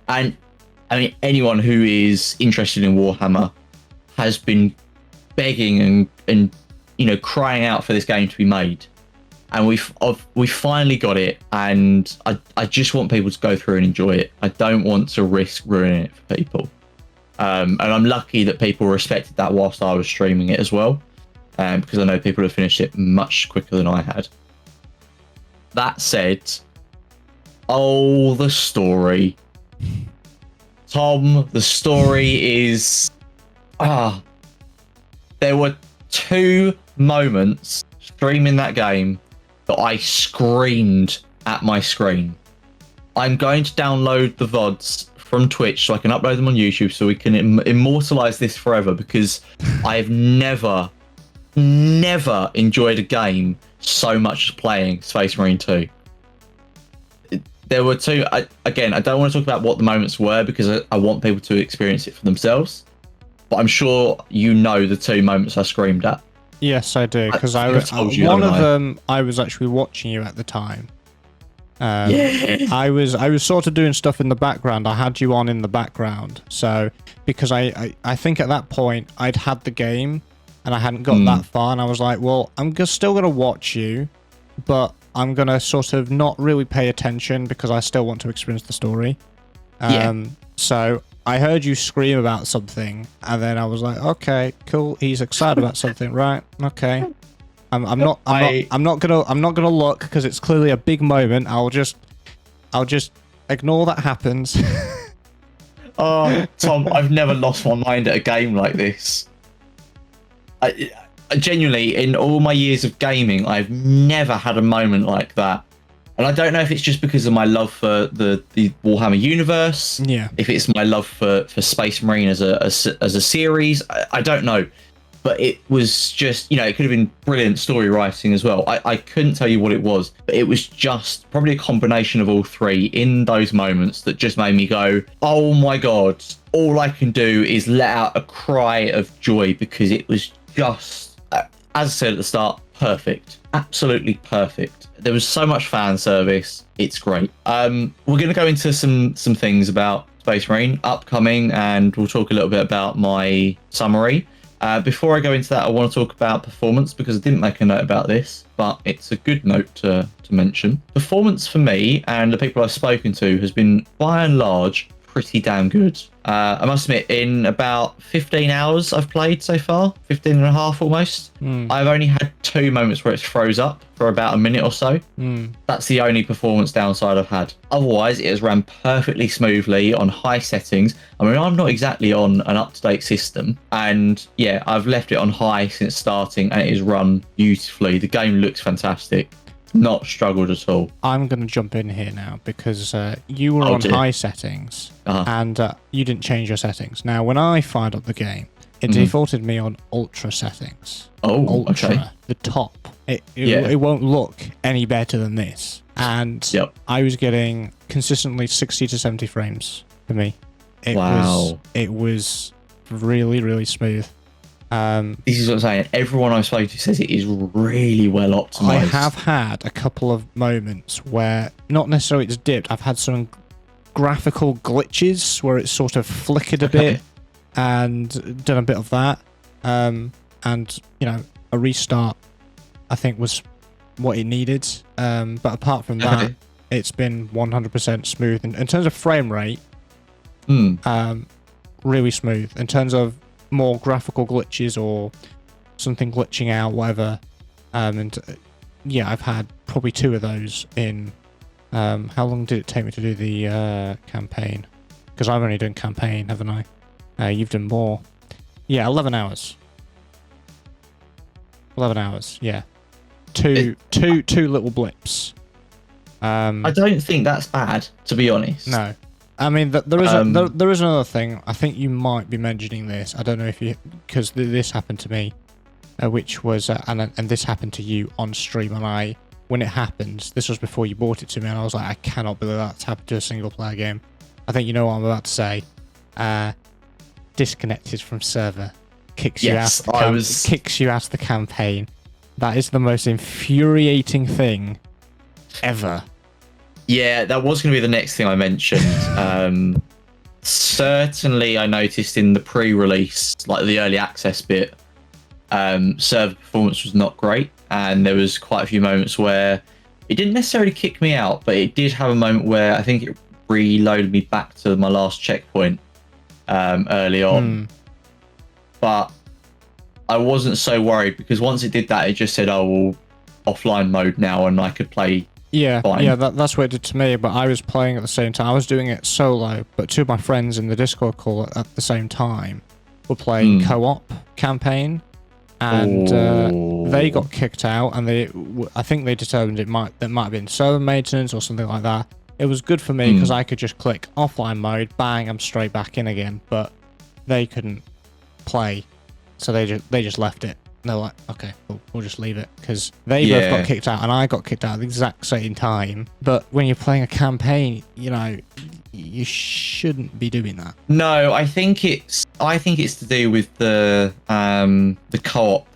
I mean, anyone who is interested in Warhammer has been begging and you know, crying out for this game to be made. And we finally got it, and I just want people to go through and enjoy it. I don't want to risk ruining it for people. And I'm lucky that people respected that whilst I was streaming it as well, because I know people have finished it much quicker than I had. That said, oh, the story. Tom, the story is... there were 2 moments streaming that game that I screamed at my screen. I'm going to download the VODs from Twitch so I can upload them on YouTube so we can immortalize this forever, because I've never enjoyed a game so much as playing Space Marine 2. There were 2, again, I don't want to talk about what the moments were, because I want people to experience it for themselves, but I'm sure you know the 2 moments I screamed at. Yes, I do, because one of them I was actually watching you at the time. I was sort of doing stuff in the background. I had you on in the background, so because I think at that point I'd had the game and I hadn't got that far, and I was like, well, I'm still gonna watch you, but I'm gonna sort of not really pay attention because I still want to experience the story. So I heard you scream about something, and then I was like, okay, cool, he's excited about something, right? Okay. I'm not gonna look, because it's clearly a big moment. I'll just ignore that happens. Oh, Tom, I've never lost my mind at a game like this. I genuinely, in all my years of gaming, I've never had a moment like that. And I don't know if it's just because of my love for the Warhammer universe. Yeah. If it's my love for Space Marine as a series, I don't know. But it was just, you know, it could have been brilliant story writing as well. I couldn't tell you what it was, but it was just probably a combination of all 3 in those moments that just made me go, oh my God, all I can do is let out a cry of joy, because it was just, as I said at the start, perfect. Absolutely perfect. There was so much fan service. It's great. We're going to go into some things about Space Marine upcoming, and we'll talk a little bit about my summary. Before I go into that, I want to talk about performance, because I didn't make a note about this, but it's a good note to mention. Performance for me and the people I've spoken to has been, by and large, pretty damn good. I must admit, in about 15 hours I've played so far, 15 and a half almost, I've only had 2 moments where it's froze up for about a minute or so. That's the only performance downside I've had. Otherwise, it has ran perfectly smoothly on high settings. I mean, I'm not exactly on an up-to-date system, and yeah, I've left it on high since starting, and it is run beautifully. The game looks fantastic. Not struggled at all. I'm going to jump in here now because you were on high settings and you didn't change your settings. Now, when I fired up the game, it defaulted me on ultra settings. Oh, ultra, okay. the top. It won't look any better than this. And I was getting consistently 60 to 70 frames for me. It was really, really smooth. This is what I'm saying. Everyone I've spoken to says it is really well optimized. I have had a couple of moments where, not necessarily it's dipped, I've had some graphical glitches where it's sort of flickered a bit and done a bit of that. And, you know, a restart, I think, was what it needed. But apart from that, it's been 100% smooth. In terms of frame rate, really smooth. In terms of more graphical glitches or something glitching out, whatever. Yeah, I've had probably 2 of those in... how long did it take me to do the campaign? Because I've only done campaign, haven't I? You've done more. Yeah, 11 hours. 11 hours, yeah. Two little blips. I don't think that's bad, to be honest. No. I mean, there is another thing. I think you might be mentioning this. I don't know if you... Because this happened to me, which was... and this happened to you on stream, and when it happened, this was before you bought it to me, and I was like, I cannot believe that's happened to a single-player game. I think you know what I'm about to say. Disconnected from server. Kicks you out of the campaign. That is the most infuriating thing ever. Yeah, that was going to be the next thing I mentioned. Certainly, I noticed in the pre-release, like the early access bit, server performance was not great, and there was quite a few moments where it didn't necessarily kick me out, but it did have a moment where I think it reloaded me back to my last checkpoint early on. But I wasn't so worried because once it did that, it just said, "Oh, well, offline mode now," and I could play. Yeah, fine. Yeah, that's what it did to me, but I was playing at the same time. I was doing it solo, but 2 of my friends in the Discord call at the same time were playing co-op campaign, and they got kicked out, and I think they determined there might have been server maintenance or something like that. It was good for me because I could just click offline mode, bang, I'm straight back in again, but they couldn't play, so they just left it. They're like, okay, we'll just leave it, because they both got kicked out and I got kicked out at the exact same time. But when you're playing a campaign, you know, you shouldn't be doing that. No, I think it's to do with the co-op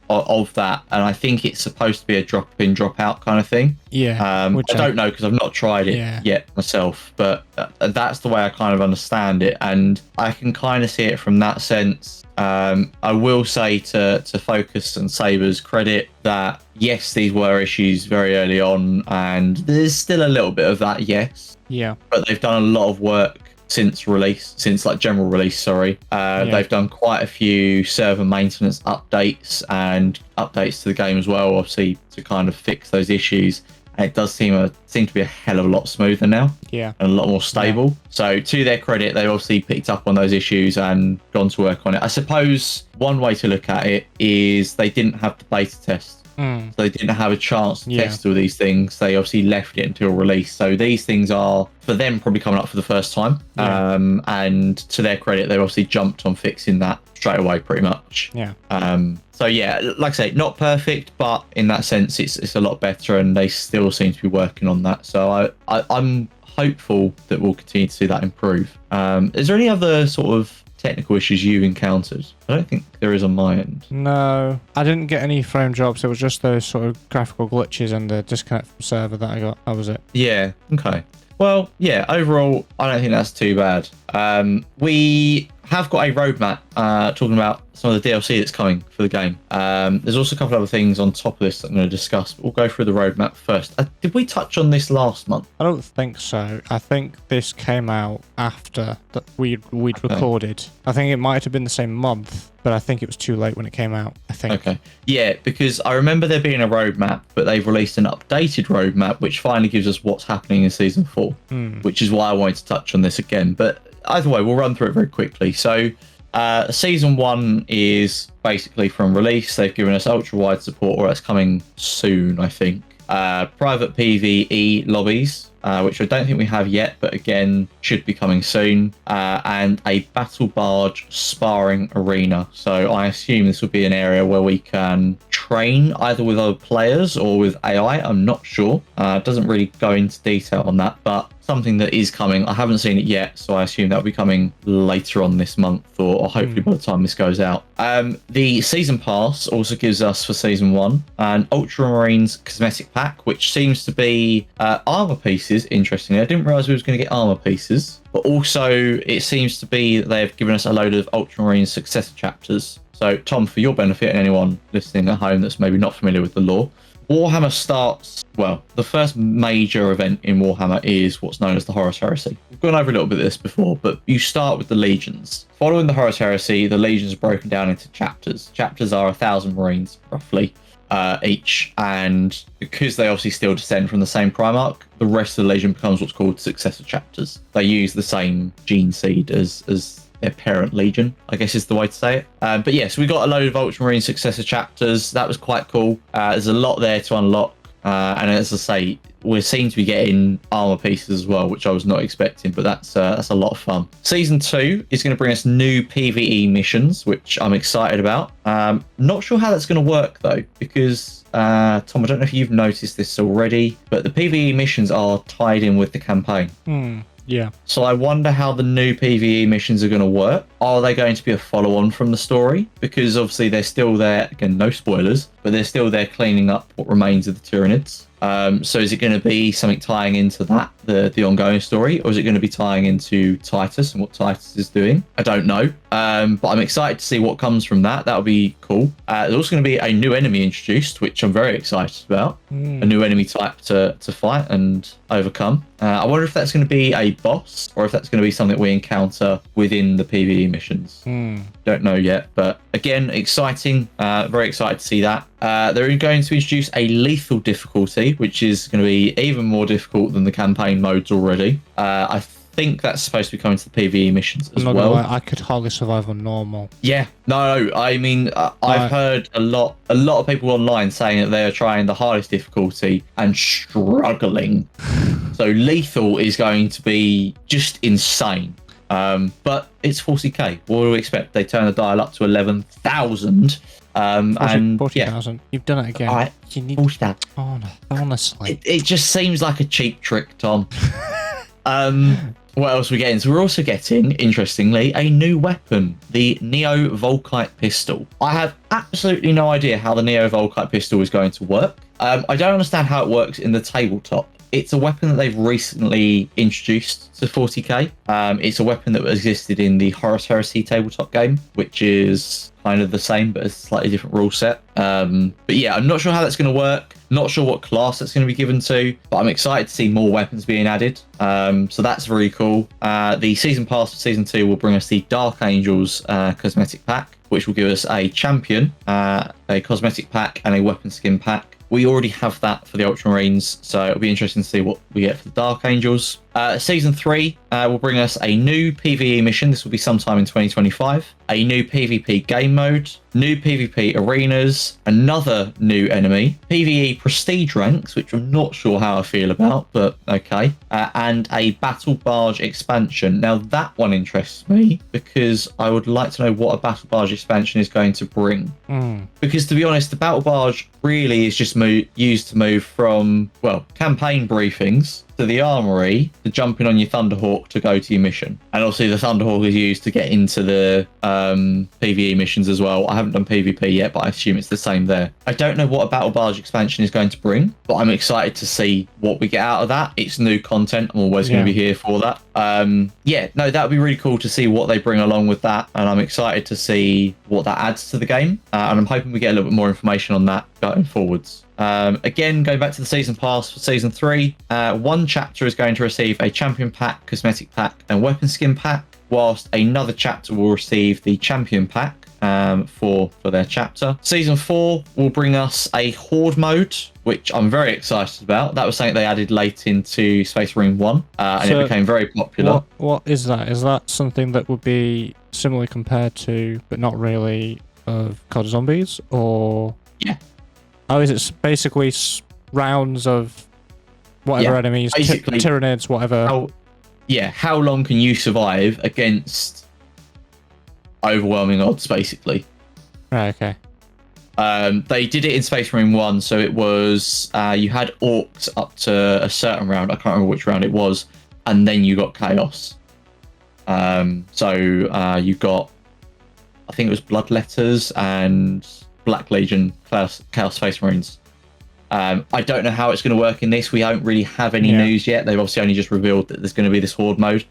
of that, and I think it's supposed to be a drop in, drop out kind of thing. I don't know because I've not tried it yet myself, but that's the way I kind of understand it, and I can kind of see it from that sense. I will say to Focus and Saber's credit that yes, these were issues very early on, and there's still a little bit of that, yes. Yeah. But they've done a lot of work since general release, They've done quite a few server maintenance updates and updates to the game as well, obviously, to kind of fix those issues. And it does seem to be a hell of a lot smoother now. Yeah. And a lot more stable. Yeah. So to their credit, they've obviously picked up on those issues and gone to work on it. I suppose one way to look at it is they didn't have the beta test. So they didn't have a chance to test all these things. They obviously left it until release. So these things are, for them, probably coming up for the first time. Yeah. And to their credit, they've obviously jumped on fixing that straight away, pretty much. Yeah. So yeah, like I say, not perfect, but in that sense, it's a lot better, and they still seem to be working on that. So I'm hopeful that we'll continue to see that improve. Is there any other sort of technical issues you've encountered? I don't think there is on my end. No, I didn't get any frame drops. It was just those sort of graphical glitches and the disconnect from server that I got. That was it. Yeah, okay. Well, yeah, overall, I don't think that's too bad. We have got a roadmap talking about some of the DLC that's coming for the game. There's also a couple other things on top of this that I'm going to discuss, but we'll go through the roadmap first. Did we touch on this last month? I don't think so. I think this came out after that we'd recorded. I think it might have been the same month, but I think it was too late when it came out, I think. Okay. Yeah, because I remember there being a roadmap, but they've released an updated roadmap, which finally gives us what's happening in Season 4, which is why I wanted to touch on this again. But either way, we'll run through it very quickly. So, Season 1 is basically from release. They've given us ultra-wide support, or that's coming soon, I think. Private PvE lobbies, which I don't think we have yet, but again, should be coming soon. And a battle barge sparring arena. So I assume this will be an area where we can train either with other players or with AI. I'm not sure. It doesn't really go into detail on that, but something that is coming. I haven't seen it yet, so I assume that'll be coming later on this month, or hopefully by the time this goes out. The season pass also gives us for season 1 an Ultramarines cosmetic pack, which seems to be armor pieces. Interestingly, I didn't realize we was going to get armor pieces, but also it seems to be that they've given us a load of Ultramarine successor chapters. So, Tom, for your benefit and anyone listening at home that's maybe not familiar with the lore, Warhammer starts, well, the first major event in Warhammer is what's known as the Horus Heresy. We've gone over a little bit of this before, but you start with the legions. Following the Horus Heresy, the legions are broken down into chapters. Chapters are 1,000 Marines, roughly, each, and because they obviously still descend from the same Primarch, the rest of the legion becomes what's called successor chapters. They use the same gene seed as their parent legion, I guess is the way to say it. But yes, we got a load of Ultramarine successor chapters. That was quite cool. There's a lot there to unlock. And as I say, we seem to be getting armor pieces as well, which I was not expecting, but that's a lot of fun. Season 2 is going to bring us new PvE missions, which I'm excited about. Not sure how that's going to work though, because Tom, I don't know if you've noticed this already, but the PvE missions are tied in with the campaign. Yeah. So I wonder how the new PvE missions are going to work. Are they going to be a follow-on from the story? Because obviously they're still there, again, no spoilers, but they're still there cleaning up what remains of the Tyranids. So is it going to be something tying into that, the ongoing story, or is it going to be tying into Titus and what Titus is doing? I don't know, but I'm excited to see what comes from that. That'll be cool. There's also going to be a new enemy introduced, which I'm very excited about. A new enemy type to fight and overcome. I wonder if that's going to be a boss or if that's going to be something we encounter within the PvE missions. Don't know yet, but again, exciting. Very excited to see that. They're going to introduce a lethal difficulty, which is going to be even more difficult than the campaign modes already. I think that's supposed to be coming to the PvE missions as well. I could hardly survive on normal. Yeah, no, I mean, I've heard a lot of people online saying that they are trying the hardest difficulty and struggling. So lethal is going to be just insane. But it's 40k. What do we expect? They turn the dial up to 11,000. And 40,000. Yeah. You've done it again. You need that. Honestly. It just seems like a cheap trick, Tom. What else are we getting? So we're also getting, interestingly, a new weapon, the Neo Volkite pistol. I have absolutely no idea how the Neo Volkite pistol is going to work. I don't understand how it works in the tabletop. It's a weapon that they've recently introduced to 40k. It's a weapon that existed in the Horus Heresy tabletop game, which is kind of the same, but a slightly different rule set. But yeah, I'm not sure how that's going to work. Not sure what class that's going to be given to, but I'm excited to see more weapons being added. So that's very cool. The season pass for season 2 will bring us the Dark Angels cosmetic pack, which will give us a champion, a cosmetic pack, and a weapon skin pack. We already have that for the Ultramarines, so it'll be interesting to see what we get for the Dark Angels. Season 3 will bring us a new PvE mission. This will be sometime in 2025. A new PvP game mode, new PvP arenas, another new enemy, PvE prestige ranks, which I'm not sure how I feel about, but okay, and a battle barge expansion. Now that one interests me because I would like to know what a battle barge expansion is going to bring. Because to be honest, the battle barge really is just used to move from, well, campaign briefings to the armory to jump in on your Thunderhawk to go to your mission. And obviously the Thunderhawk is used to get into the PvE missions as well. I haven't done PvP yet, but I assume it's the same there. I don't know what a Battle Barge expansion is going to bring, but I'm excited to see what we get out of that. It's new content. I'm always going to be here for that. Yeah, no, that would be really cool to see what they bring along with that. And I'm excited to see what that adds to the game. And I'm hoping we get a little bit more information on that going forwards. Again, going back to the season pass for season 3, one chapter is going to receive a champion pack, cosmetic pack, and weapon skin pack, whilst another chapter will receive the champion pack for their chapter. Season 4 will bring us a horde mode, which I'm very excited about. That was something they added late into Space Marine 1, and so it became very popular. What is that? Is that something that would be similarly compared to, but not really, of COD Zombies, or? Yeah. Oh, is it basically rounds of whatever enemies, Tyranids, whatever? How long can you survive against overwhelming odds, basically? Right, okay. They did it in Space Marine 1, so it was, you had orcs up to a certain round, I can't remember which round it was, and then you got chaos. You got, I think it was Bloodletters and Black Legion Chaos Space Marines. I don't know how it's going to work in this. We don't really have any news yet. They've obviously only just revealed that there's going to be this horde mode,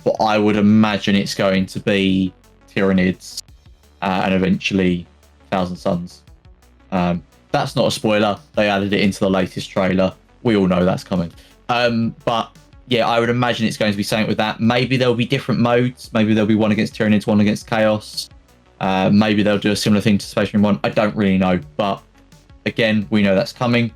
but I would imagine it's going to be Tyranids and eventually Thousand Suns. That's not a spoiler. They added it into the latest trailer. We all know that's coming. But yeah, I would imagine it's going to be something with that. Maybe there'll be different modes. Maybe there'll be one against Tyranids, one against Chaos. Maybe they'll do a similar thing to Space Marine 1. I don't really know, but again, we know that's coming.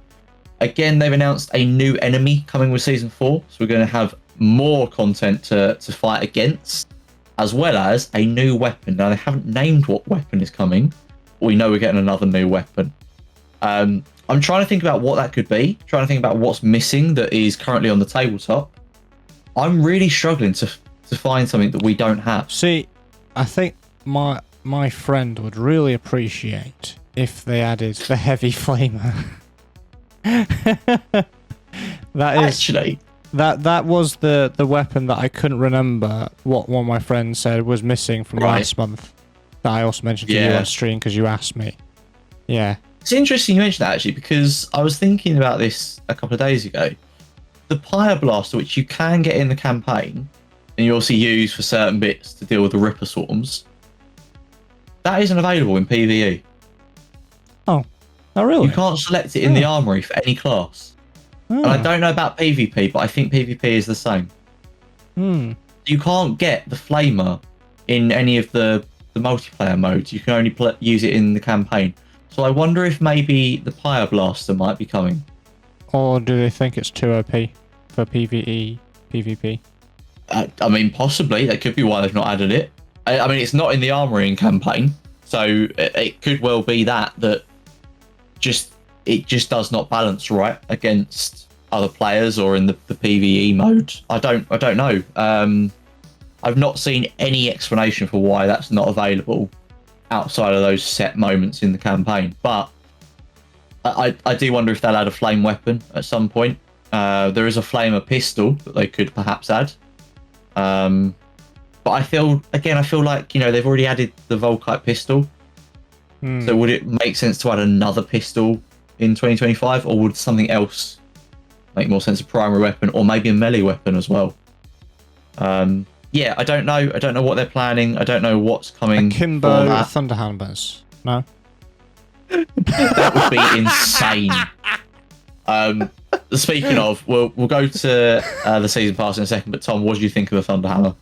Again, they've announced a new enemy coming with Season 4, so we're going to have more content to fight against, as well as a new weapon. Now, they haven't named what weapon is coming, but we know we're getting another new weapon. I'm trying to think about what that could be, trying to think about what's missing that is currently on the tabletop. I'm really struggling to find something that we don't have. See, I think my friend would really appreciate if they added the heavy flamer. That was the weapon that I couldn't remember what one of my friends said was missing from last month. That I also mentioned to you on stream because you asked me. Yeah. It's interesting you mentioned that, actually, because I was thinking about this a couple of days ago. The Pyre Blaster, which you can get in the campaign, and you also use for certain bits to deal with the Ripper Swarms, that isn't available in PvE. Oh really? You can't select it in the armory for any class. And I don't know about PvP, but I think PvP is the same. You can't get the Flamer in any of the multiplayer modes. You can only use it in the campaign. So I wonder if maybe the Pyre Blaster might be coming. Or do they think it's too OP for PvE, PvP? I mean, possibly. That could be why they've not added it. I mean, it's not in the armoring campaign, so it could well be that it just does not balance right against other players or in the PvE mode. I don't know. I've not seen any explanation for why that's not available outside of those set moments in the campaign. But I do wonder if they'll add a flame weapon at some point. There is a flamer pistol that they could perhaps add. But I feel like, they've already added the Volkite pistol. So would it make sense to add another pistol in 2025, or would something else make more sense? A primary weapon, or maybe a melee weapon as well? Yeah, I don't know. I don't know what they're planning. I don't know what's coming. Akimbo Thunderhounders. No? That would be insane. Speaking of, we'll go to the season pass in a second, but Tom, what do you think of the Thunderhammer?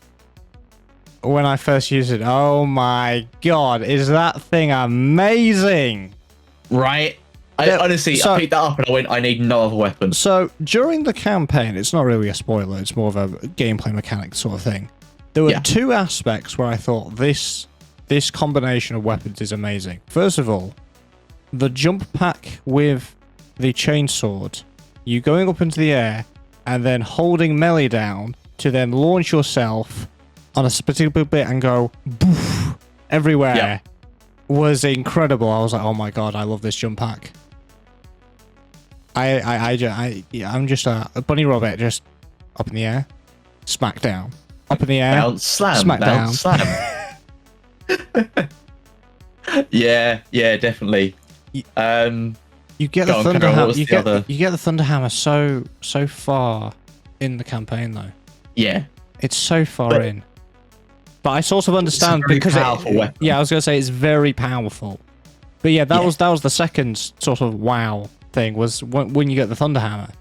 When I first used it, oh my god, is that thing amazing? Right? Honestly, I picked that up and I went, I need no other weapon. So, during the campaign, it's not really a spoiler, it's more of a gameplay mechanic sort of thing. There were two aspects where I thought this combination of weapons is amazing. First of all, the jump pack with the chainsword, you going up into the air and then holding melee down to then launch yourself on a particular bit and go boof everywhere was incredible. I was like, oh my god, I love this jump pack. I'm just a bunny rabbit, just up in the air, smack down. Up in the air, bounce, slam, smack bounce, down. slam. Yeah, definitely. You get the Thunderhammer. You get the Thunderhammer so far in the campaign though. Yeah, it's so far in. But I sort of understand because powerful weapon. Yeah, I was gonna say it's very powerful. But yeah, that was the second sort of wow thing was when you get the Thunderhammer.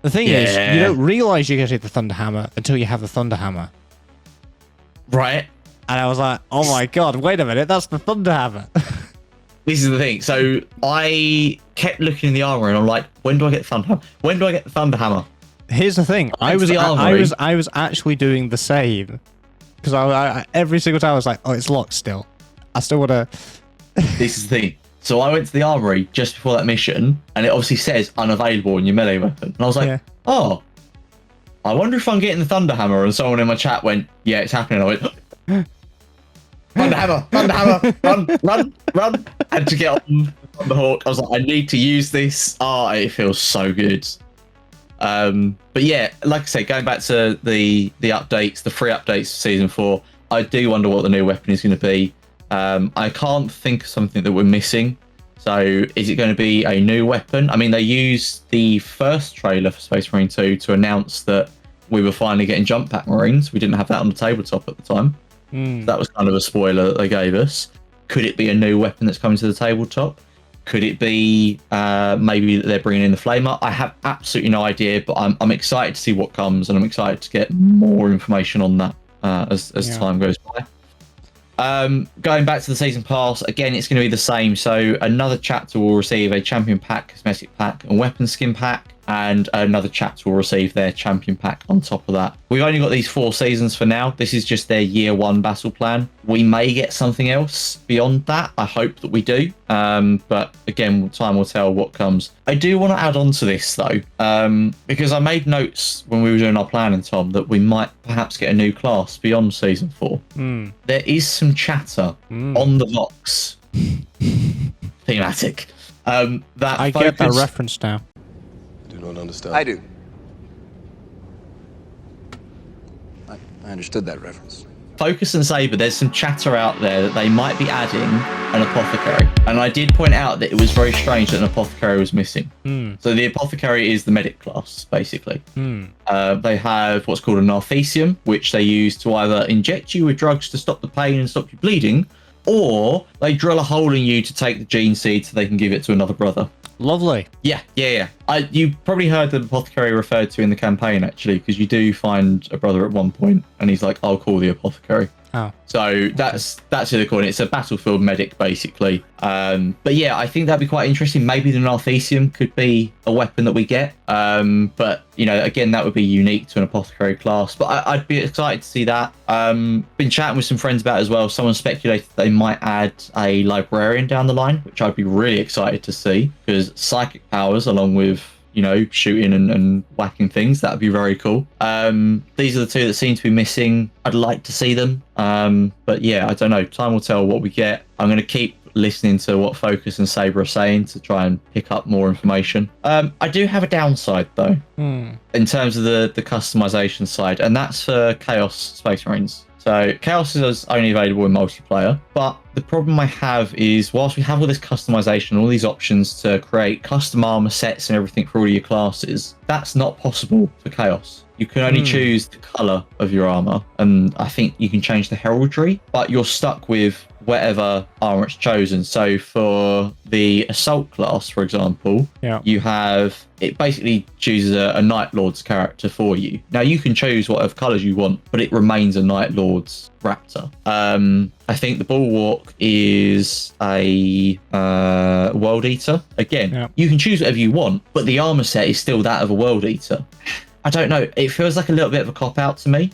The thing is, you don't realize you're getting the Thunderhammer until you have the Thunderhammer. Right. And I was like, oh my god, wait a minute, that's the Thunderhammer. This is the thing. So I kept looking in the armor, and I'm like, when do I get the Thunderhammer? When do I get the Thunderhammer? Here's the thing. I was actually doing the same because I every single time I was like, oh, it's locked still. I still want to. This is the thing. So I went to the armory just before that mission, and it obviously says unavailable in your melee weapon. And I was like, oh, I wonder if I'm getting the Thunderhammer. And someone in my chat went, yeah, it's happening. I went, Thunderhammer, run. Had to get on the hawk. I was like, I need to use this. Oh, it feels so good. But yeah, like I say, going back to the updates, the free updates for season 4, I do wonder what the new weapon is going to be. I can't think of something that we're missing. So is it going to be a new weapon? I mean, they used the first trailer for Space Marine 2 to announce that we were finally getting jump pack Marines. We didn't have that on the tabletop at the time. So that was kind of a spoiler that they gave us. Could it be a new weapon that's coming to the tabletop? Could it be maybe that they're bringing in the Flamer? I have absolutely no idea, but I'm excited to see what comes, and I'm excited to get more information on that as time goes by. Going back to the season pass, again, it's going to be the same. So another chapter will receive a champion pack, cosmetic pack, and weapon skin pack, and another chapter will receive their champion pack on top of that. We've only got these 4 seasons for now. This is just their year 1 battle plan. We may get something else beyond that. I hope that we do. But again, time will tell what comes. I do want to add on to this though, because I made notes when we were doing our planning, Tom, that we might perhaps get a new class beyond season 4. There is some chatter on the Vox thematic. That I get that reference now. I do not understand. I do. I understood that reference. Focus and Saber, there's some chatter out there that they might be adding an apothecary. And I did point out that it was very strange that an apothecary was missing. So the apothecary is the medic class, basically. They have what's called a narthecium, which they use to either inject you with drugs to stop the pain and stop you bleeding, or they drill a hole in you to take the gene seed so they can give it to another brother. Lovely. Yeah. You probably heard the apothecary referred to in the campaign, actually, because you do find a brother at one point, and he's like, I'll call the apothecary. Oh. So that's who they're calling it. It's a battlefield medic, basically. But yeah, I think that'd be quite interesting. Maybe the narthecium could be a weapon that we get. But, you know, again, that would be unique to an apothecary class. But I'd be excited to see that. Been chatting with some friends about it as well. Someone speculated they might add a librarian down the line, which I'd be really excited to see, because psychic powers, along with, you know, shooting and whacking things, that would be very cool. These are the 2 that seem to be missing. I'd like to see them. But yeah, I don't know. Time will tell what we get. I'm going to keep listening to what Focus and Saber are saying to try and pick up more information. I do have a downside, though, in terms of the customization side, and that's for Chaos Space Marines. So Chaos is only available in multiplayer, but the problem I have is whilst we have all this customization, all these options to create custom armor sets and everything for all your classes, that's not possible for Chaos. You can only choose the color of your armor, and I think you can change the heraldry, but you're stuck with whatever armor it's chosen. So for the assault class, for example, you have, it basically chooses a Night Lord's character for you. Now you can choose whatever colors you want, but it remains a Night Lord's raptor. I think the Bulwark is a World Eater. Again, you can choose whatever you want, but the armor set is still that of a World Eater. I don't know. It feels like a little bit of a cop-out to me.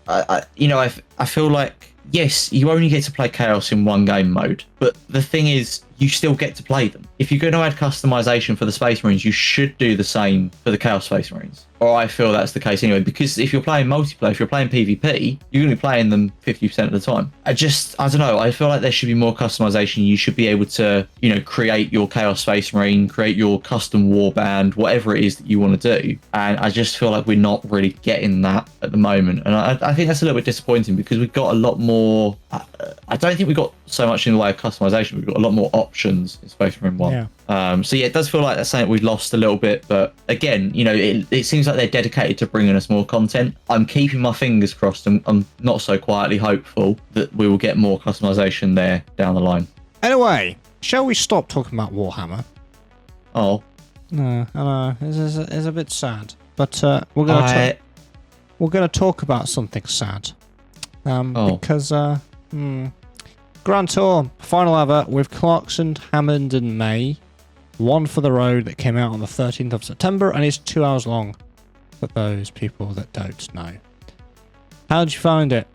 I feel like, yes, you only get to play Chaos in one game mode, but the thing is, you still get to play them. If you're going to add customization for the Space Marines, you should do the same for the Chaos Space Marines. Or I feel that's the case anyway, because if you're playing multiplayer, if you're playing PvP, you're going to be playing them 50% of the time. I don't know, I feel like there should be more customization. You should be able to, create your Chaos Space Marine, create your custom warband, whatever it is that you want to do. And I just feel like we're not really getting that at the moment. And I think that's a little bit disappointing, because we've got a lot more, I don't think we've got so much in the way of customization. We've got a lot more options in Space Marine 1. Yeah. So yeah, it does feel like that's something we've lost a little bit. But again, it seems like they're dedicated to bringing us more content. I'm keeping my fingers crossed, and I'm not so quietly hopeful that we will get more customization there down the line. Anyway, shall we stop talking about Warhammer? Oh. No, I know. It's a bit sad. But we're gonna talk about something sad. Because Grand Tour final ever with Clarkson, Hammond, and May. One for the road that came out on the 13th of September, and it's 2 hours long. For those people that don't know, how did you find it?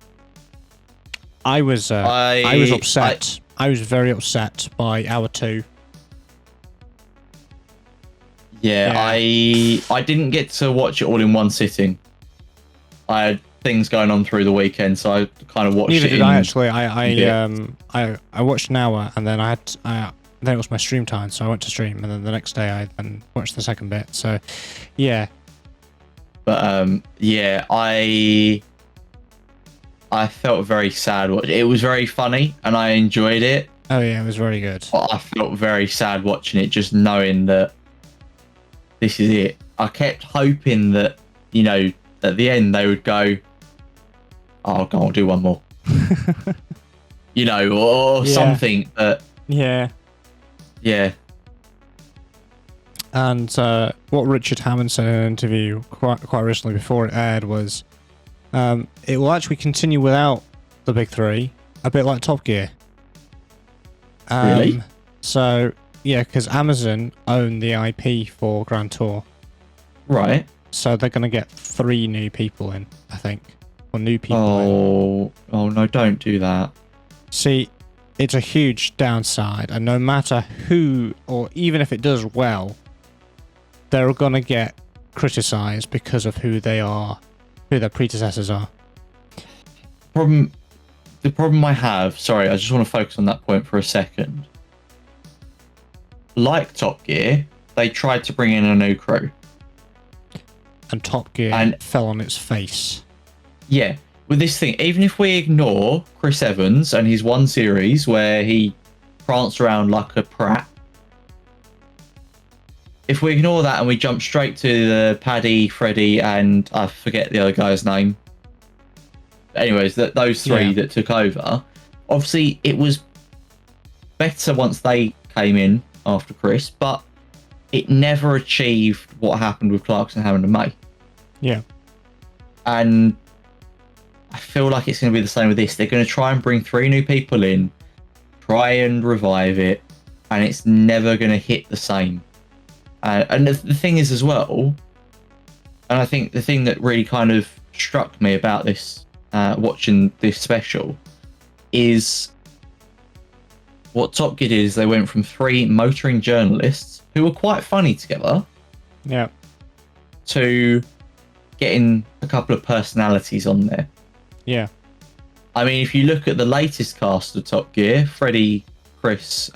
I was upset. I was very upset by hour 2. Yeah, I didn't get to watch it all in one sitting. I had things going on through the weekend, so I kind of watched Neither it. Did I actually. I watched an hour, and then then it was my stream time, so I went to stream, and then the next day I then watched the second bit. So, yeah. But yeah, I felt very sad. It was very funny, and I enjoyed it. Oh yeah, it was very good. But I felt very sad watching it, just knowing that this is it. I kept hoping that, at the end they would go, "Oh, go on, do one more," or something. But yeah. And what Richard Hammond said in an interview quite recently before it aired was, it will actually continue without the big 3, a bit like Top Gear. Really? So, yeah, because Amazon own the IP for Grand Tour. Right. So they're going to get 3 new people in, I think. Or new people in. Oh, no, don't do that. See, it's a huge downside, and no matter who, or even if it does well, they're going to get criticised because of who they are, who their predecessors are. The problem I have, sorry, I just want to focus on that point for a second. Like Top Gear, they tried to bring in a new crew. And Top Gear fell on its face. Yeah, with this thing, even if we ignore Chris Evans and his one series where he pranced around like a prat, if we ignore that and we jump straight to the Paddy, Freddie, and I forget the other guy's name. Anyways, those 3 that took over, obviously it was better once they came in after Chris, but it never achieved what happened with Clarkson, Hammond, and May. Yeah. And I feel like it's going to be the same with this. They're going to try and bring 3 new people in, try and revive it, and it's never going to hit the same. And the thing is as well, and I think the thing that really kind of struck me about this, watching this special, is what Top Gear did is they went from 3 motoring journalists who were quite funny together, to getting a couple of personalities on there. Yeah. I mean, if you look at the latest cast of Top Gear, Freddie, Chris,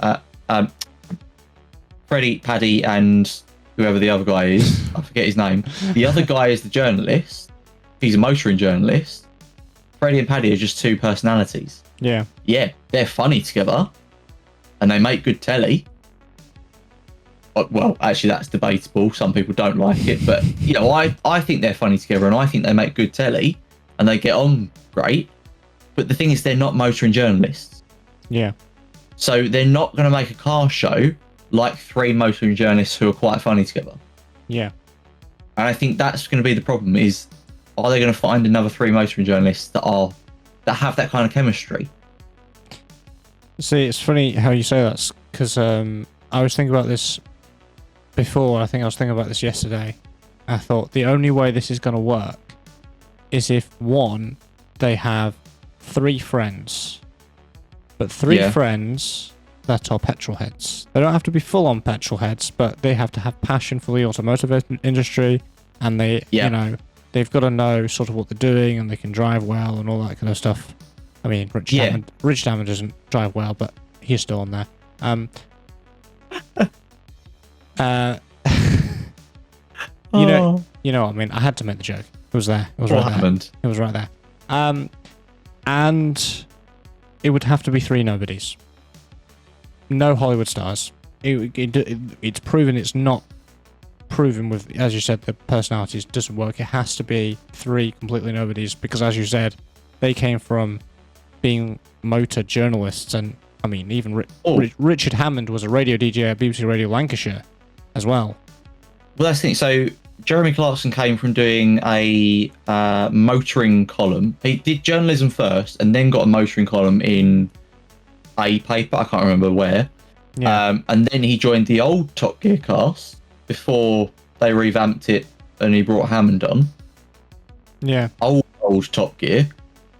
Freddie, Paddy, and whoever the other guy is, I forget his name. The other guy is the journalist. He's a motoring journalist. Freddie and Paddy are just 2 personalities. Yeah. Yeah, they're funny together, and they make good telly. Well, actually, that's debatable. Some people don't like it, but I think they're funny together, and I think they make good telly, and they get on great. But the thing is, they're not motoring journalists. Yeah. So they're not going to make a car show like 3 motoring journalists who are quite funny together. Yeah. And I think that's going to be the problem, is are they going to find another 3 motoring journalists that have that kind of chemistry? See, it's funny how you say that, because I was thinking about this before. I think I was thinking about this yesterday. I thought the only way this is going to work is if, one, they have 3 friends, but 3 friends that are petrol heads. They don't have to be full-on petrol heads, but they have to have passion for the automotive industry, and they, you know, they've got to know sort of what they're doing, and they can drive well and all that kind of stuff. I mean, Rich Hammond doesn't drive well, but he's still on there. You know what I mean. I had to make the joke. It was there. It was right there. It was right there. And it would have to be 3 nobodies. No Hollywood stars. It's proven it's not proven with, as you said, the personalities doesn't work. It has to be 3 completely nobodies because, as you said, they came from being motor journalists, and I mean, even Richard Hammond was a radio DJ at BBC Radio Lancashire as well. Well, that's the thing. So Jeremy Clarkson came from doing a motoring column. He did journalism first, and then got a motoring column in a paper. I can't remember where. Yeah. And then he joined the old Top Gear cast before they revamped it, and he brought Hammond on. Yeah. Old Top Gear.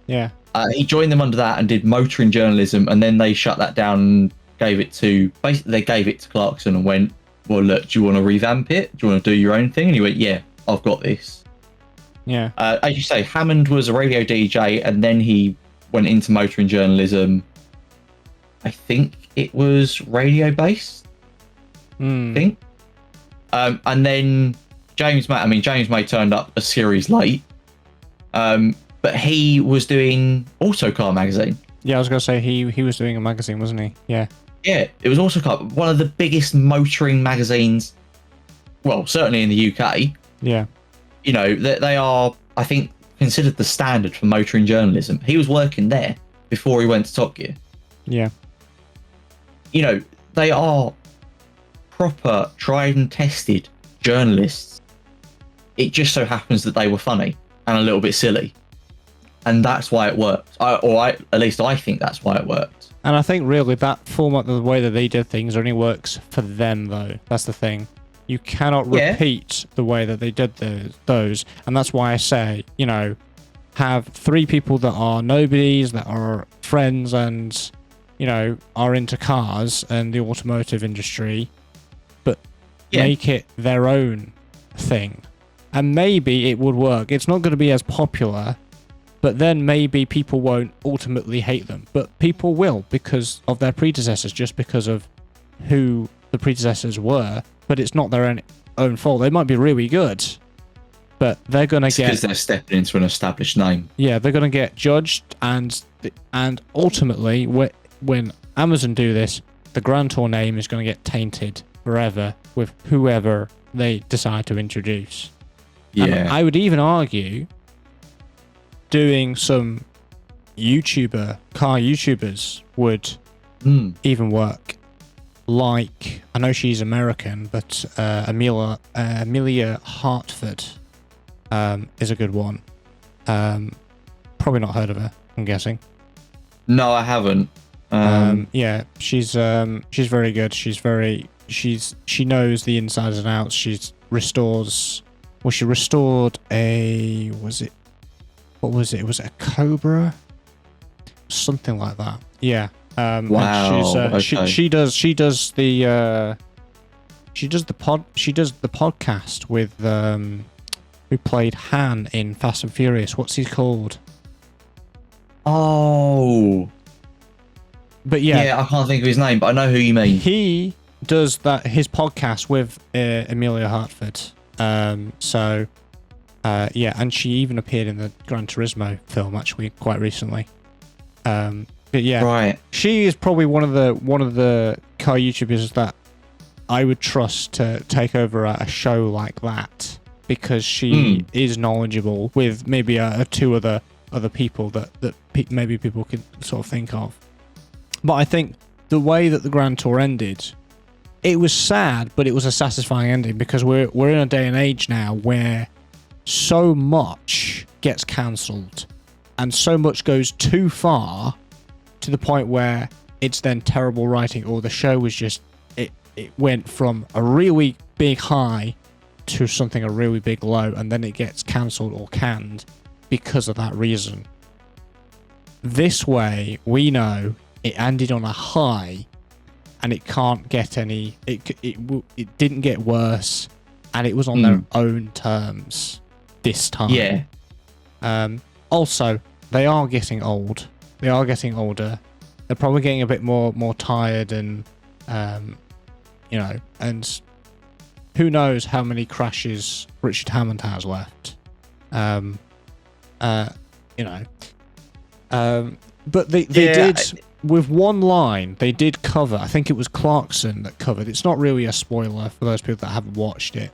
Yeah. He joined them under that and did motoring journalism, and then they shut that down and gave it to Clarkson and went, well, look, do you want to revamp it? Do you want to do your own thing? And he went, yeah, I've got this. Yeah. As you say, Hammond was a radio DJ, and then he went into motoring journalism. I think it was radio based. I think. And then James May turned up a series late. But he was doing Autocar magazine. Yeah, I was going to say he was doing a magazine, wasn't he? Yeah. Yeah, it was Autocar, one of the biggest motoring magazines, well, certainly in the UK. Yeah. You know, they are, I think, considered the standard for motoring journalism. He was working there before he went to Top Gear. Yeah. You know, they are proper, tried and tested journalists. It just so happens that they were funny and a little bit silly. And that's why it worked. At least I think that's why it worked. And I think really that format, the way that they did things, only works for them, though. That's the thing. You cannot repeat the way that they did those. And that's why I say, you know, have 3 people that are nobodies, that are friends and, you know, are into cars and the automotive industry, but make it their own thing. And maybe it would work. It's not going to be as popular, but then maybe people won't ultimately hate them. But people will because of their predecessors, just because of who the predecessors were. But it's not their own fault. They might be really good, but they're going to get... because they're stepping into an established name. Yeah, they're going to get judged, and ultimately, when Amazon do this, the Grand Tour name is going to get tainted forever with whoever they decide to introduce. Yeah. And I would even argue doing some car YouTubers would even work. Like, I know she's American, but Amelia Hartford is a good one. Probably not heard of her, I'm guessing. No, I haven't. Yeah, she's very good. She knows the insides and outs. She restored a, what was it? It was a Cobra? Something like that. Yeah. Wow. She does the podcast with who played Han in Fast and Furious. What's he called? Oh. But yeah, I can't think of his name, but I know who you mean. He does his podcast with Amelia Hartford. Yeah, and she even appeared in the Gran Turismo film actually quite recently. But yeah, right. She is probably one of the car YouTubers that I would trust to take over a show like that, because she is knowledgeable with maybe 2 other people that maybe people could sort of think of. But I think the way that the Grand Tour ended, it was sad, but it was a satisfying ending, because we're in a day and age now where so much gets cancelled and so much goes too far to the point where it's then terrible writing, or the show was just it went from a really big high to something a really big low, and then it gets cancelled or canned because of that reason. This way we know it ended on a high, and it can't get any. It didn't get worse, and it was on their own terms this time. Yeah. Also, they are getting old. They are getting older. They're probably getting a bit more tired, and and who knows how many crashes Richard Hammond has left. But they did, with one line, they did cover, I think it was Clarkson that covered, it's not really a spoiler for those people that haven't watched it,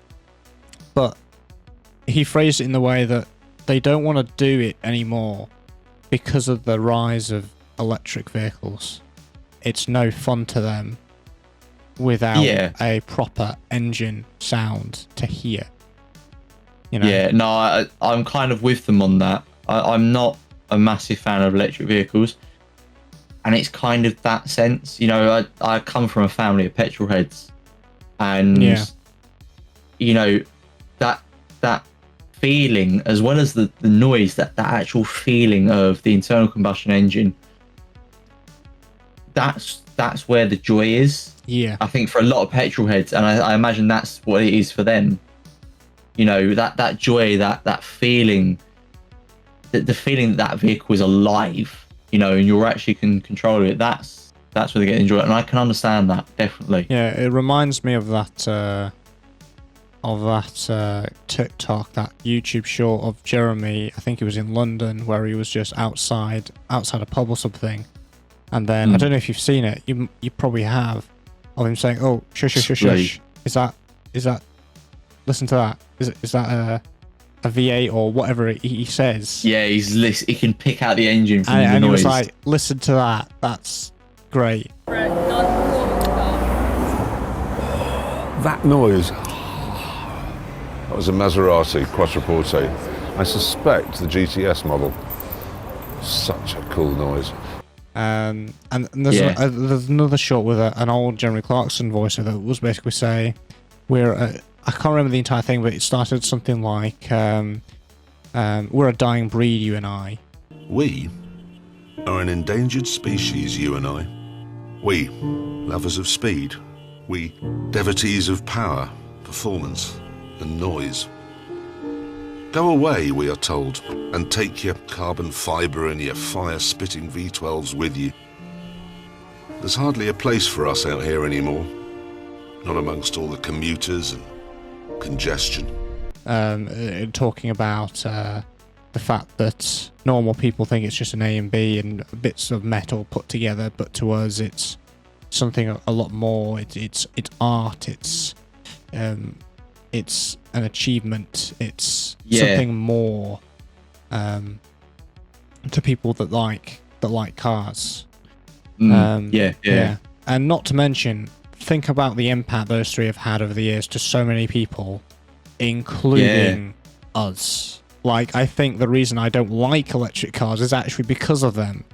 but he phrased it in the way that they don't want to do it anymore because of the rise of electric vehicles. It's no fun to them without a proper engine sound to hear. Yeah, no, I'm kind of with them on that. I'm not a massive fan of electric vehicles, and it's kind of that sense. I come from a family of petrol heads, and that feeling, as well as the noise, that actual feeling of the internal combustion engine, that's where the joy is. I think for a lot of petrol heads, and I imagine that's what it is for them. That joy, that feeling, the feeling that vehicle is alive, and you're actually can control it. That's where they get enjoy it, and I can understand that, definitely. Yeah, it reminds me of that TikTok, that YouTube short of Jeremy. I think he was in London, where he was just outside a pub or something, and then I don't know if you've seen it. You probably have, of him saying, "Oh, shush, shush, shush." Is that? Listen to that. Is that a V8 or whatever he says? Yeah, he can pick out the engine from the noise. And he was like, "Listen to that. That's great." That noise. That was a Maserati Quattroporte. I suspect the GTS model. Such a cool noise. And there's another shot with an old Jeremy Clarkson voiceover that was basically say, I can't remember the entire thing, but it started something like, "We're a dying breed, you and I." We are an endangered species, you and I. We, lovers of speed. We, devotees of power, performance, and noise. Go away, we are told, and take your carbon fibre and your fire-spitting V12s with you. There's hardly a place for us out here anymore. Not amongst all the commuters and congestion. Talking about the fact that normal people think it's just an A and B and bits of metal put together, but to us it's something a lot more. It's art. It's an achievement. It's something more to people that like cars. And not to mention, think about the impact those three have had over the years to so many people, including us. Like, I think the reason I don't like electric cars is actually because of them,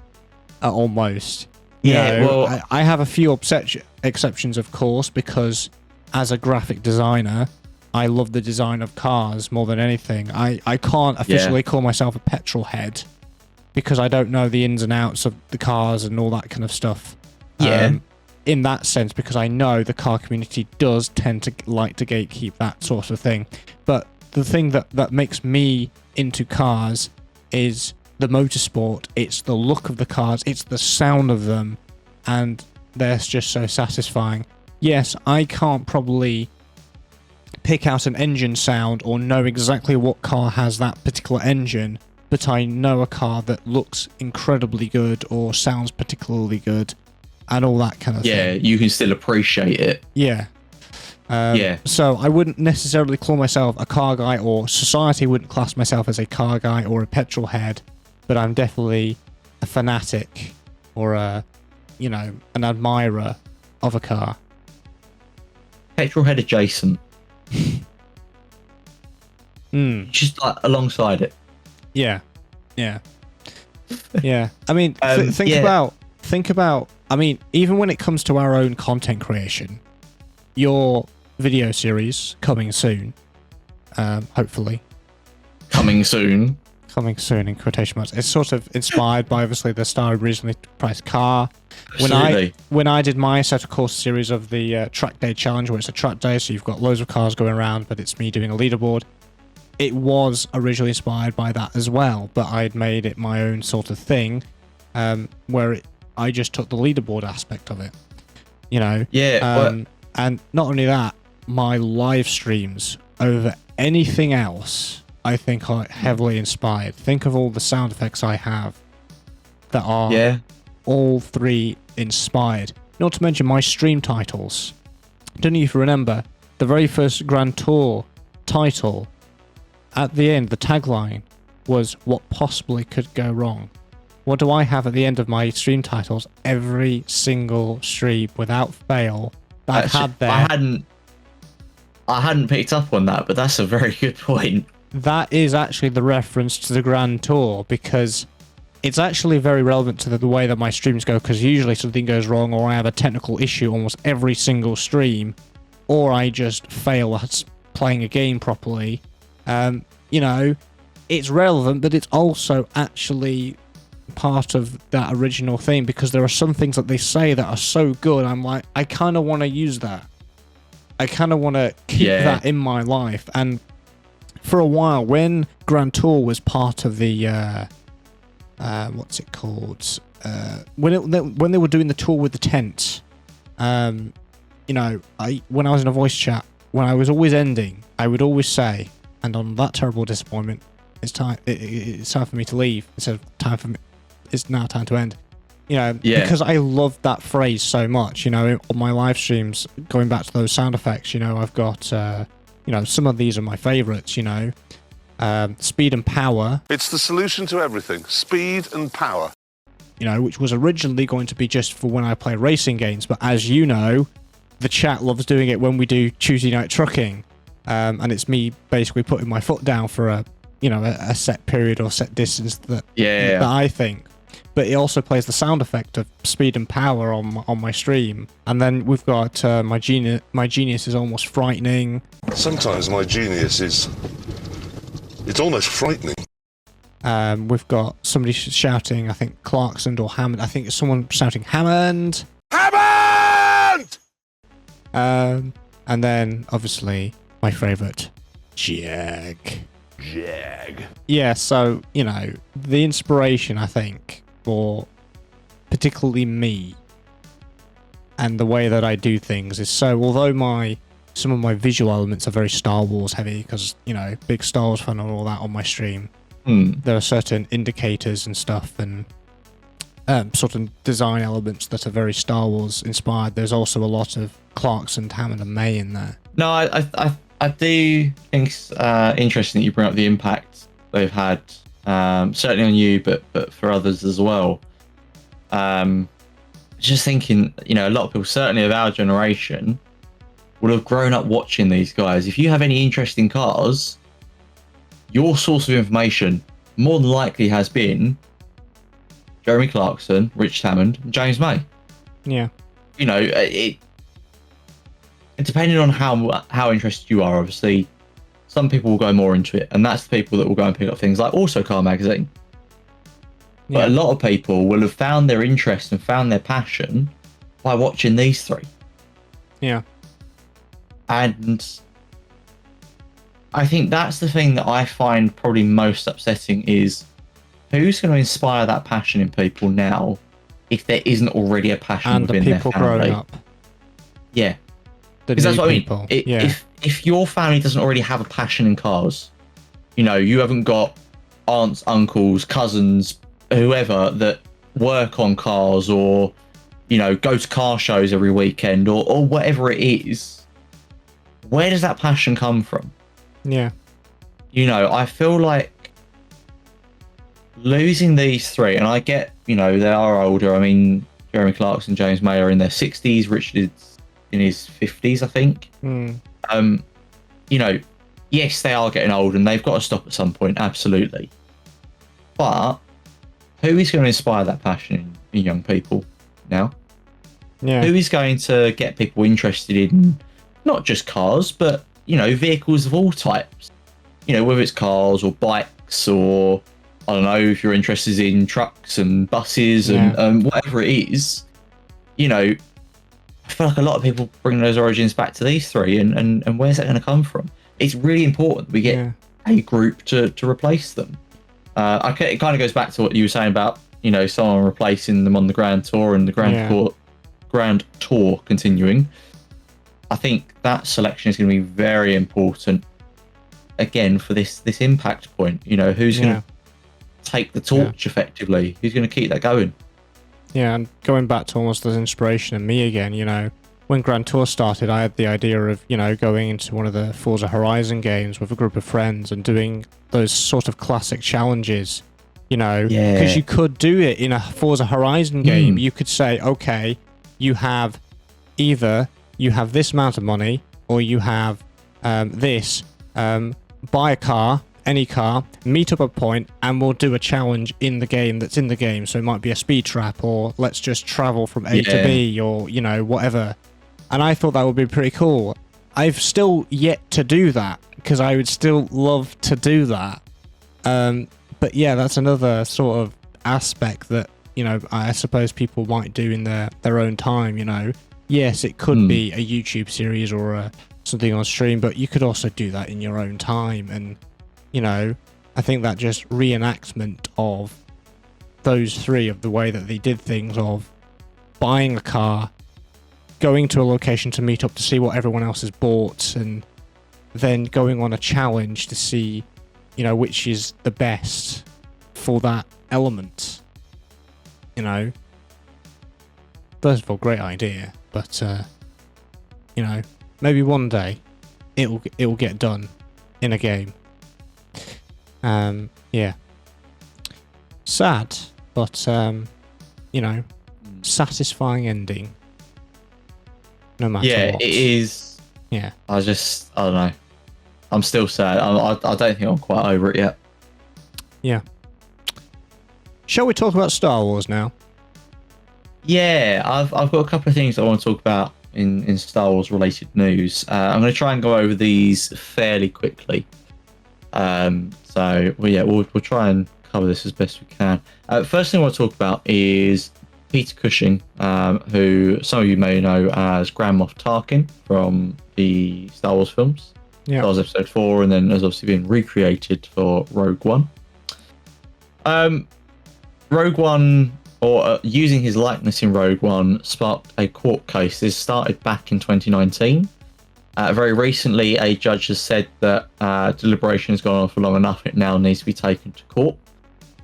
almost. I have a few exceptions, of course, because as a graphic designer, I love the design of cars more than anything. I can't officially call myself a petrol head because I don't know the ins and outs of the cars and all that kind of stuff. In that sense, because I know the car community does tend to like to gatekeep that sort of thing. But the thing that makes me into cars is the motorsport. It's the look of the cars. It's the sound of them. And they're just so satisfying. Yes, I can't probably pick out an engine sound or know exactly what car has that particular engine, but I know a car that looks incredibly good or sounds particularly good and all that kind of thing. Yeah, you can still appreciate it. Yeah. So I wouldn't necessarily call myself a car guy, or society wouldn't class myself as a car guy or a petrol head, but I'm definitely a fanatic or an admirer of a car. Petrol head adjacent. Just like alongside it. Yeah. I mean, think about. I mean, even when it comes to our own content creation, your video series coming soon, hopefully. Coming soon. coming soon in quotation marks. It's sort of inspired by obviously the Star originally priced car. Absolutely. When I did my set of course series of the track day challenge, where it's a track day, so you've got loads of cars going around, but it's me doing a leaderboard. It was originally inspired by that as well, but I'd made it my own sort of thing, where I just took the leaderboard aspect of it, you know. Yeah. And not only that, my live streams over anything else, I think, are heavily inspired. Think of all the sound effects I have that are all three inspired. Not to mention my stream titles. Don't know if you remember the very first Grand Tour title. At the end, the tagline was "What possibly could go wrong." What do I have at the end of my stream titles? Every single stream, without fail, that Actually, had there. I hadn't picked up on that, but that's a very good point. That is actually the reference to the Grand Tour, because it's actually very relevant to the way that my streams go, because usually something goes wrong or I have a technical issue almost every single stream, or I just fail at playing a game properly. You know, it's relevant, but it's also actually part of that original thing, because there are some things that they say that are so good, I'm like, I kind of want to use that. I kind of want to keep that in my life. And for a while, when Grand Tour was part of the what's it called, when they were doing the tour with the tent, you know, when I was in a voice chat, when I was always ending, I would always say, and on that terrible disappointment, it's time for me to leave, instead of it's now time to end. You know, because I love that phrase so much. You know, on my live streams, going back to those sound effects, you know, I've got you know, some of these are my favorites, you know. Speed and power. It's the solution to everything. Speed and power. You know, which was originally going to be just for when I play racing games, but as you know, the chat loves doing it when we do Tuesday night trucking, and it's me basically putting my foot down for a set period or set distance that I think. But it also plays the sound effect of speed and power on my stream. And then we've got my genius is almost frightening. Sometimes my genius is... it's almost frightening. We've got somebody shouting, I think Clarkson or Hammond. I think it's someone shouting Hammond! Hammond! And then, obviously, my favourite, Jag. Yeah, so, you know, the inspiration, I think, for particularly me and the way that I do things is although some of my visual elements are very Star Wars heavy, because, you know, big Star Wars fan and all that on my stream, there are certain indicators and stuff and sort of design elements that are very Star Wars inspired. There's also a lot of Clarkson, Hammond and May in there. No, I do think it's interesting that you bring up the impact they've had, certainly on you, but for others as well. Just thinking, you know, a lot of people, certainly of our generation, will have grown up watching these guys. If you have any interest in cars, your source of information more than likely has been Jeremy Clarkson, Rich Hammond, and James May. Yeah. You know, it depending on how interested you are, obviously, some people will go more into it, and that's the people that will go and pick up things like Also Car Magazine. Yeah. But a lot of people will have found their interest and found their passion by watching these three. Yeah. And I think that's the thing that I find probably most upsetting is who's going to inspire that passion in people now if there isn't already a passion and within the people their family. growing up. Yeah. The Because that's what people. I mean. If your family doesn't already have a passion in cars, you know, you haven't got aunts, uncles, cousins, whoever that work on cars or, you know, go to car shows every weekend or whatever it is, where does that passion come from? Yeah. You know, I feel like losing these three, and I get, you know, they are older. I mean, Jeremy Clarkson, James May are in their 60s, Richard's in his 50s, I think. You know, yes, they are getting old and they've got to stop at some point, absolutely. But who is going to inspire that passion in young people now? Yeah. Who is going to get people interested in not just cars, but, you know, vehicles of all types? You know, whether it's cars or bikes or, I don't know if you're interested in trucks and buses and whatever it is, you know, I feel like a lot of people bring those origins back to these three, and where's that going to come from? It's really important that we get a group to replace them. It kind of goes back to what you were saying about, you know, someone replacing them on the Grand Tour and the Grand Tour continuing. I think that selection is going to be very important again for this impact point. You know, who's going to take the torch effectively? Who's going to keep that going? Yeah, and going back to almost as inspiration in me again, you know, when Grand Tour started, I had the idea of, you know, going into one of the Forza Horizon games with a group of friends and doing those sort of classic challenges, you know, because you could do it in a Forza Horizon game. You could say, okay, you have this amount of money, or you have this, buy a car, any car, meet up a point, and we'll do a challenge in the game that's in the game. So it might be a speed trap, or let's just travel from A to B, or, you know, whatever. And I thought that would be pretty cool. I've still yet to do that, because I would still love to do that. But yeah, that's another sort of aspect that, you know, I suppose people might do in their own time, you know. Yes, it could be a YouTube series or something on stream, but you could also do that in your own time. And, you know, I think that just reenactment of those three, of the way that they did things, of buying a car, going to a location to meet up to see what everyone else has bought, and then going on a challenge to see, you know, which is the best for that element. You know, first of all, great idea, but you know, maybe one day it'll get done in a game. Yeah, sad, but you know, satisfying ending. No matter what. It is. Yeah, I don't know. I'm still sad. I don't think I'm quite over it yet. Yeah. Shall we talk about Star Wars now? Yeah, I've got a couple of things I want to talk about in Star Wars related news. I'm going to try and go over these fairly quickly. We'll try and cover this as best we can. First thing I want to talk about is Peter Cushing, who some of you may know as Grand Moff Tarkin from the Star Wars films. Yeah. Star Wars Episode 4, and then has obviously been recreated for Rogue One. Rogue One, or using his likeness in Rogue One, sparked a court case. This started back in 2019. Very recently, a judge has said that deliberation has gone on for long enough. It now needs to be taken to court.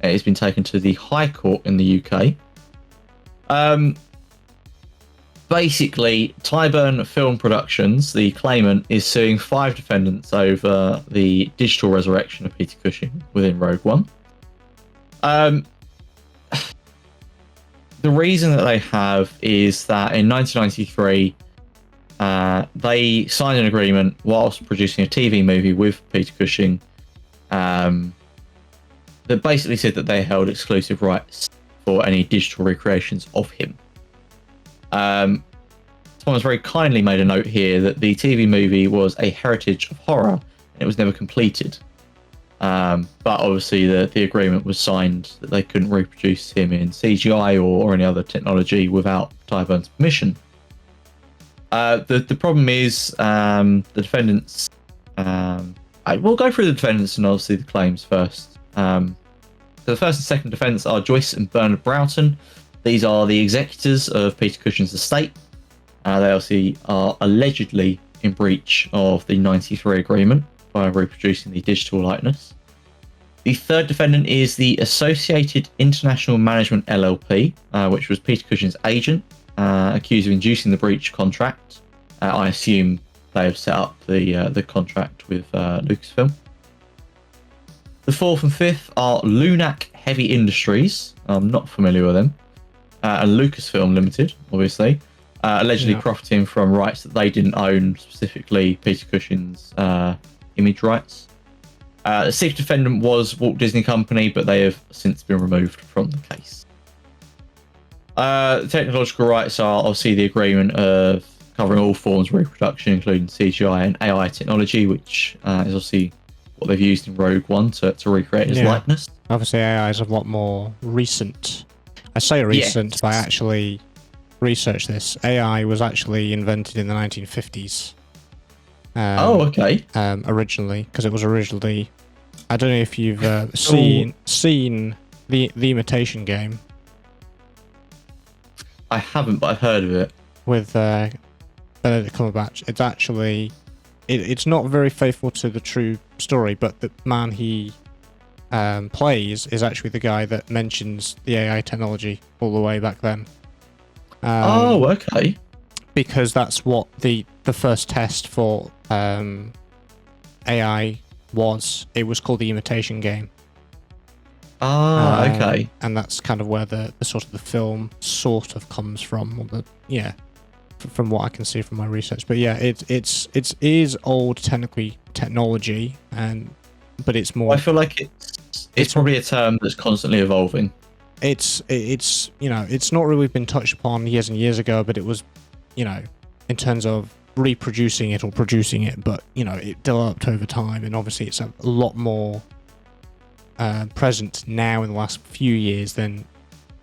It's been taken to the High Court in the UK. Basically, Tyburn Film Productions, the claimant, is suing 5 defendants over the digital resurrection of Peter Cushing within Rogue One. The reason that they have is that in 1993, they signed an agreement whilst producing a TV movie with Peter Cushing that basically said that they held exclusive rights for any digital recreations of him. Someone's very kindly made a note here that the TV movie was a heritage of horror and it was never completed. But obviously the agreement was signed that they couldn't reproduce him in CGI or any other technology without Tyburn's permission. The problem is the defendants. We'll go through the defendants and obviously the claims first. The first and second defendants are Joyce and Bernard Broughton. These are the executors of Peter Cushing's estate. They obviously are allegedly in breach of the 93 agreement by reproducing the digital likeness. The third defendant is the Associated International Management LLP, which was Peter Cushing's agent, accused of inducing the breach contract. I assume they have set up the contract with Lucasfilm. The fourth and fifth are Lunac Heavy Industries. I'm not familiar with them. And Lucasfilm Limited, obviously, allegedly profiting from rights that they didn't own, specifically Peter Cushing's image rights. The sixth defendant was Walt Disney Company, but they have since been removed from the case. The technological rights are obviously the agreement of covering all forms of reproduction, including CGI and AI technology, which is obviously what they've used in Rogue One to recreate his likeness. Obviously, AI is a lot more recent. I say recent, but I actually researched this. AI was actually invented in the 1950s. Okay. Originally, because it was originally... I don't know if you've seen the Imitation Game. I haven't, but I've heard of it. With Benedict Cumberbatch. It's actually... It's not very faithful to the true story, but the man he plays is actually the guy that mentions the AI technology all the way back then. Okay. Because that's what the first test for AI was. It was called the Imitation Game. Okay. And that's kind of where the sort of the film sort of comes from, or from what I can see from my research. But yeah, it is old technology, but it's more. I feel like it's probably a term that's constantly evolving. It's it's not really been touched upon years and years ago, but it was, in terms of reproducing it or producing it, but it developed over time, and obviously it's a lot more present now in the last few years than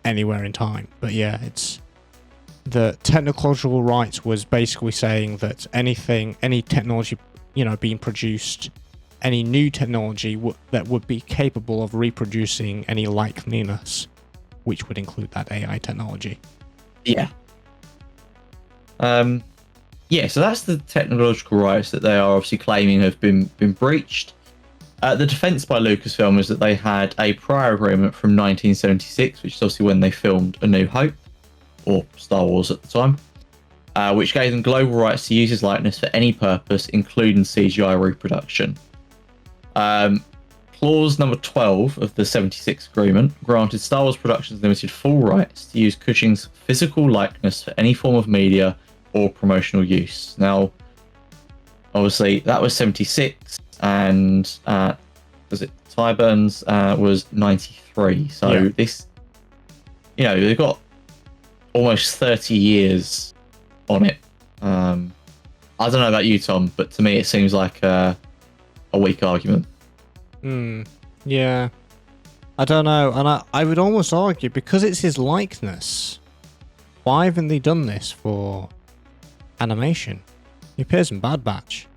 anywhere in time. But yeah, it's the technological right was basically saying that any technology being produced, any new technology that would be capable of reproducing any likeliness, which would include that AI technology. Yeah. So that's the technological rights that they are obviously claiming have been breached. The defense by Lucasfilm is that they had a prior agreement from 1976, which is obviously when they filmed A New Hope, or Star Wars at the time, which gave them global rights to use his likeness for any purpose, including CGI reproduction. Clause number 12 of the 76 agreement granted Star Wars Productions Limited full rights to use Cushing's physical likeness for any form of media or promotional use. Now, obviously, that was 76, and was it Tyburns was 93. So this, they've got almost 30 years on it. I don't know about you, Tom, but to me it seems like a weak argument. Yeah. I don't know, and I would almost argue, because it's his likeness, why haven't they done this for animation? He appears in Bad Batch.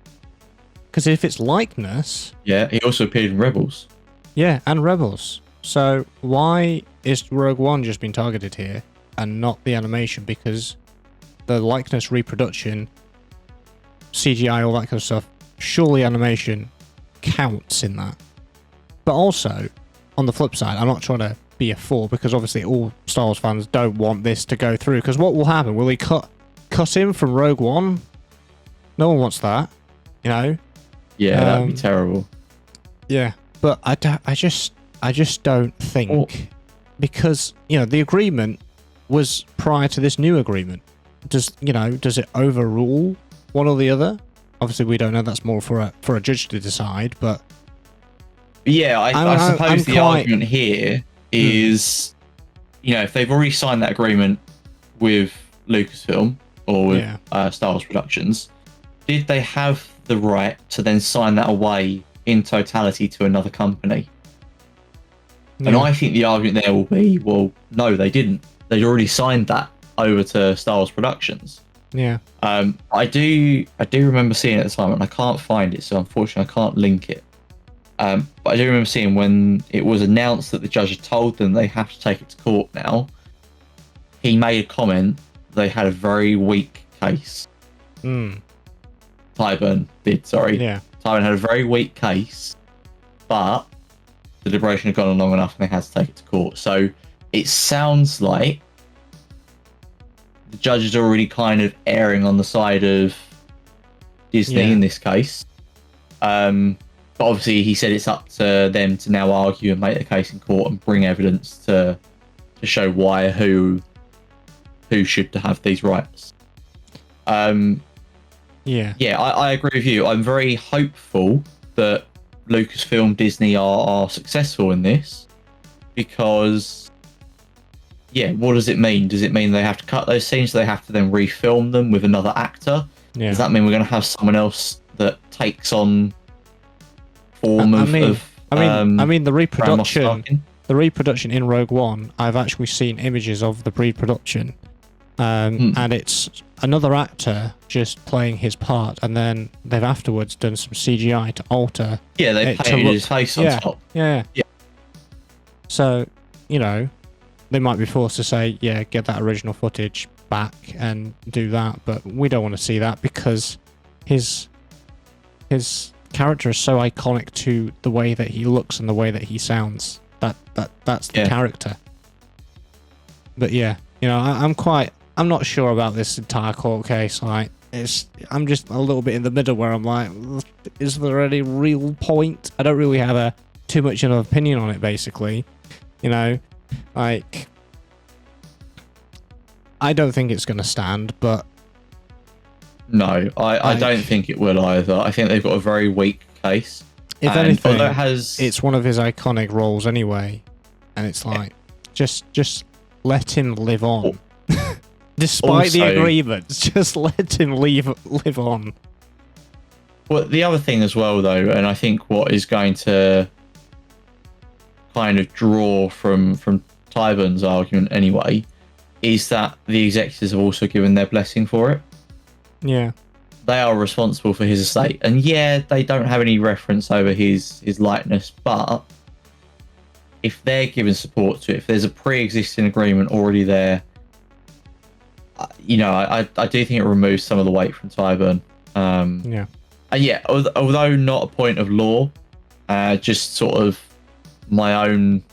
Because if it's likeness... Yeah, he also appeared in Rebels. Yeah, and Rebels. So why is Rogue One just been targeted here and not the animation? Because the likeness reproduction, CGI, all that kind of stuff, surely animation counts in that. But also, on the flip side, I'm not trying to be a fool, because obviously all Star Wars fans don't want this to go through. Because what will happen? Will he cut him from Rogue One? No one wants that, Yeah, that'd be terrible. Yeah, but I just don't think, because the agreement was prior to this new agreement. Does it overrule one or the other? Obviously, we don't know. That's more for a judge to decide. But yeah, I suppose the argument here is, if they've already signed that agreement with Lucasfilm or with Star Wars Productions, did they have the right to then sign that away in totality to another company? And I think the argument there will be, well, no, they didn't. They'd already signed that over to Star Wars Productions. Yeah. I do remember seeing it at the time, and I can't find it, so unfortunately I can't link it. But I do remember seeing when it was announced that the judge had told them they have to take it to court now, he made a comment they had a very weak case. Tyburn did, sorry. Yeah. Tyburn had a very weak case, but the deliberation had gone on long enough and they had to take it to court. So it sounds like the judge is already kind of erring on the side of Disney in this case. But obviously he said it's up to them to now argue and make the case in court and bring evidence to show why, who should have these rights. Yeah, I agree with you. I'm very hopeful that Lucasfilm, Disney are successful in this, because what does it mean? Does it mean they have to cut those scenes? Do they have to then refilm them with another actor? Does that mean we're going to have someone else that takes on form I of. mean, of I mean the Grand Moff reproduction. Tarkin. The reproduction in Rogue One, I've actually seen images of the pre-production, and it's another actor just playing his part, and then they've afterwards done some CGI to alter. Yeah, they it to painted look- his face on yeah, top. Yeah. Yeah. So, you know, they might be forced to say, yeah, get that original footage back and do that, but we don't want to see that because his character is so iconic to the way that he looks and the way that he sounds. That's the character. But yeah, you know, I'm not sure about this entire court case. Like, I'm just a little bit in the middle where I'm like, is there any real point? I don't really have too much of an opinion on it, basically. You know, like, I don't think it's going to stand, but... No, I don't think it will either. I think they've got a very weak case. If anything, it it's one of his iconic roles anyway, and it's like, just let him live on. Despite the agreements, just let him live on. Well, the other thing as well, though, and I think what is going to kind of draw from Tyburn's argument anyway, is that the executives have also given their blessing for it. Yeah. They are responsible for his estate. And yeah, they don't have any reference over his likeness, but if they're giving support to it, if there's a pre-existing agreement already there, you know, I do think it removes some of the weight from Tyburn. Yeah. And yeah, although not a point of law, just sort of my own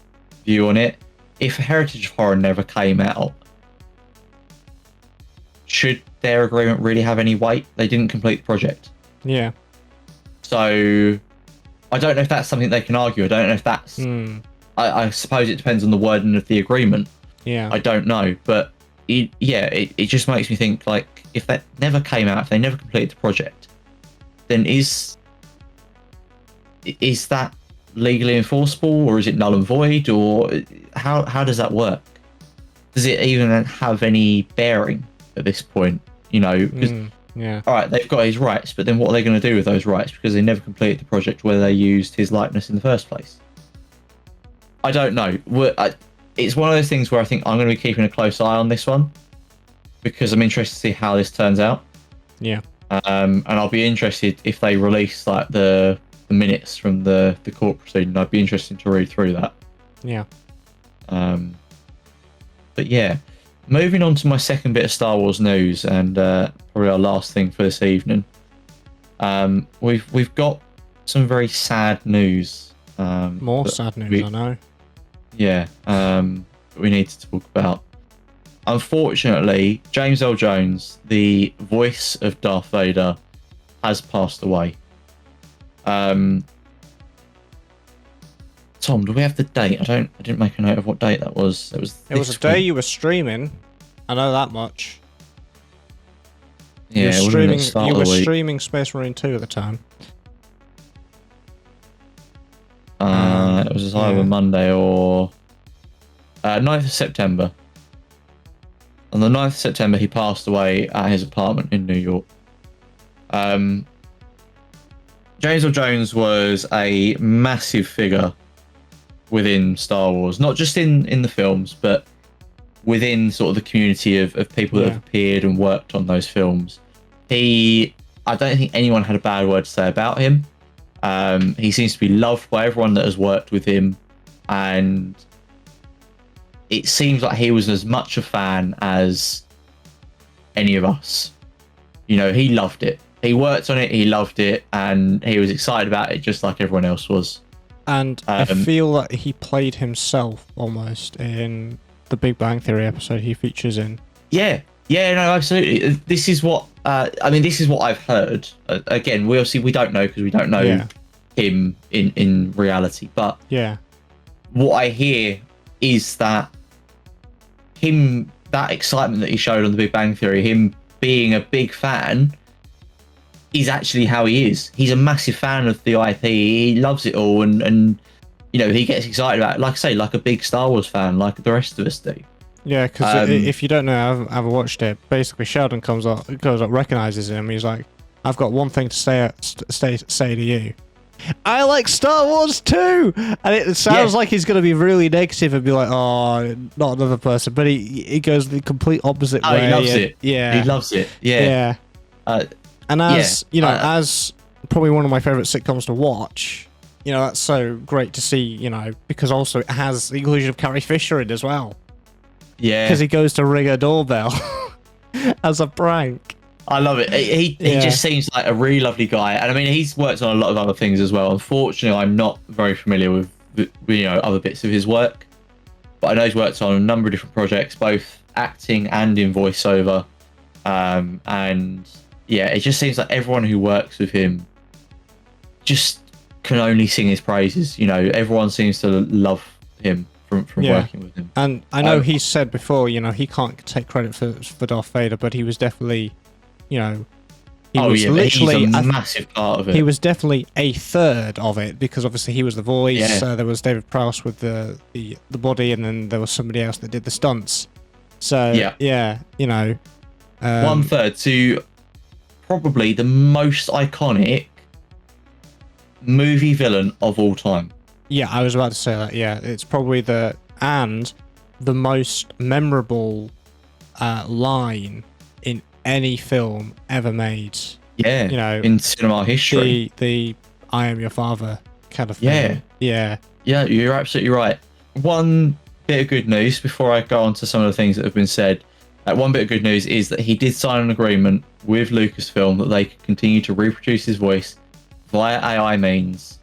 view on it, if Heritage of Horror never came out, should their agreement really have any weight? They didn't complete the project. Yeah. So I don't know if that's something they can argue. I don't know if that's... I suppose it depends on the wording of the agreement. Yeah. I don't know. But it just makes me think, like, if that never came out, if they never completed the project, then is that legally enforceable, or is it null and void, or how does that work? Does it even have any bearing at this point? You know, because all right, they've got his rights, but then what are they going to do with those rights, because they never completed the project where they used his likeness in the first place? I don't know. It's one of those things where I think I'm going to be keeping a close eye on this one, because I'm interested to see how this turns out. Yeah. And I'll be interested if they release like the minutes from the court proceeding. I'd be interested to read through that. Yeah. But yeah, moving on to my second bit of Star Wars news, and probably our last thing for this evening. We've got some very sad news. More sad news, I know. Yeah, we need to talk about. Unfortunately, James Earl Jones, the voice of Darth Vader, has passed away. Tom, do we have the date? I didn't make a note of what date that was. It was a day you were streaming. I know that much. Yeah, you were streaming Space Marine 2 at the time. It was either Monday or 9th of September. On the 9th of September, he passed away at his apartment in New York. James Earl Jones was a massive figure within Star Wars, not just in the films, but within sort of the community of people that have appeared and worked on those films. I don't think anyone had a bad word to say about him. He seems to be loved by everyone that has worked with him, and it seems like he was as much a fan as any of us. You know, he loved it. He worked on it, he loved it, and he was excited about it just like everyone else was. And I feel that he played himself almost in the Big Bang Theory episode he features in. Yeah, no, absolutely. This is what this is what I've heard. Again, we don't know, because we don't know him in reality. But what I hear is that that excitement that he showed on the Big Bang Theory, him being a big fan, is actually how he is. He's a massive fan of the IP. He loves it all, and you know, he gets excited about it, like I say, like a big Star Wars fan, like the rest of us do. Yeah, because if you don't know, I've ever watched it. Basically, Sheldon goes up, recognizes him. He's like, "I've got one thing to say to you," I like Star Wars too, and it sounds like he's going to be really negative and be like, "Oh, not another person." But he goes the complete opposite way. He loves it. Yeah, he loves it. Yeah. And as as probably one of my favorite sitcoms to watch, that's so great to see. Because also it has the inclusion of Carrie Fisher in as well. Yeah, because he goes to ring a doorbell as a prank. I love it. He just seems like a really lovely guy, and I mean, he's worked on a lot of other things as well. Unfortunately, I'm not very familiar with other bits of his work, but I know he's worked on a number of different projects, both acting and in voiceover. And yeah, it just seems like everyone who works with him just can only sing his praises. Everyone seems to love him from working with him. And I know he's said before, he can't take credit for Darth Vader, but he was definitely. He was literally he's a massive part of it. He was definitely a third of it because obviously he was the voice. Yeah. There was David Prowse with the body, and then there was somebody else that did the stunts. So yeah, 1/3 to probably the most iconic movie villain of all time. Yeah, I was about to say that. Yeah, it's probably the most memorable line in any film ever made. Yeah, in cinema history. The I am your father kind of thing. Yeah, you're absolutely right. One bit of good news before I go on to some of the things that have been said. One bit of good news is that he did sign an agreement with Lucasfilm that they could continue to reproduce his voice via AI means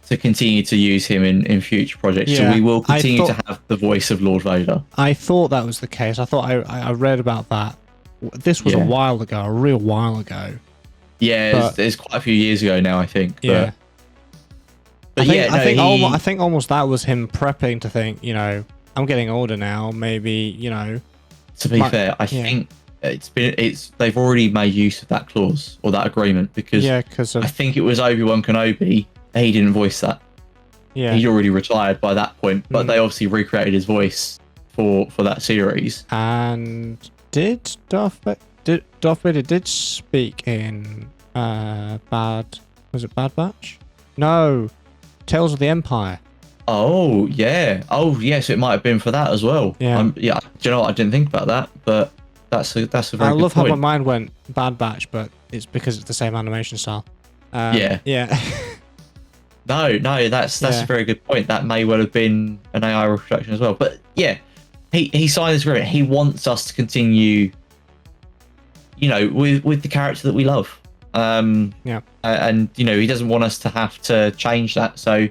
to continue to use him in future projects. Yeah, so we will continue to have the voice of Lord Vader. I thought that was the case. I thought I read about that. This was a while ago, a real while ago. Yeah, it's quite a few years ago now, I think. Yeah. But I think almost that was him prepping to think, I'm getting older now, maybe, To be fair, I think they've already made use of that clause or that agreement because I think it was Obi-Wan Kenobi. He didn't voice that. Yeah. He'd already retired by that point, but they obviously recreated his voice for that series. And did Darth Vader speak in Bad Batch? No, Tales of the Empire. Oh yeah. So it might have been for that as well. Yeah. Do you know what? I didn't think about that, but that's a very good point. I love how my mind went Bad Batch, but it's because it's the same animation style. Yeah. No, that's a very good point. That may well have been an AI reproduction as well. But yeah, he signed this agreement. He wants us to continue, with the character that we love. And he doesn't want us to have to change that. So,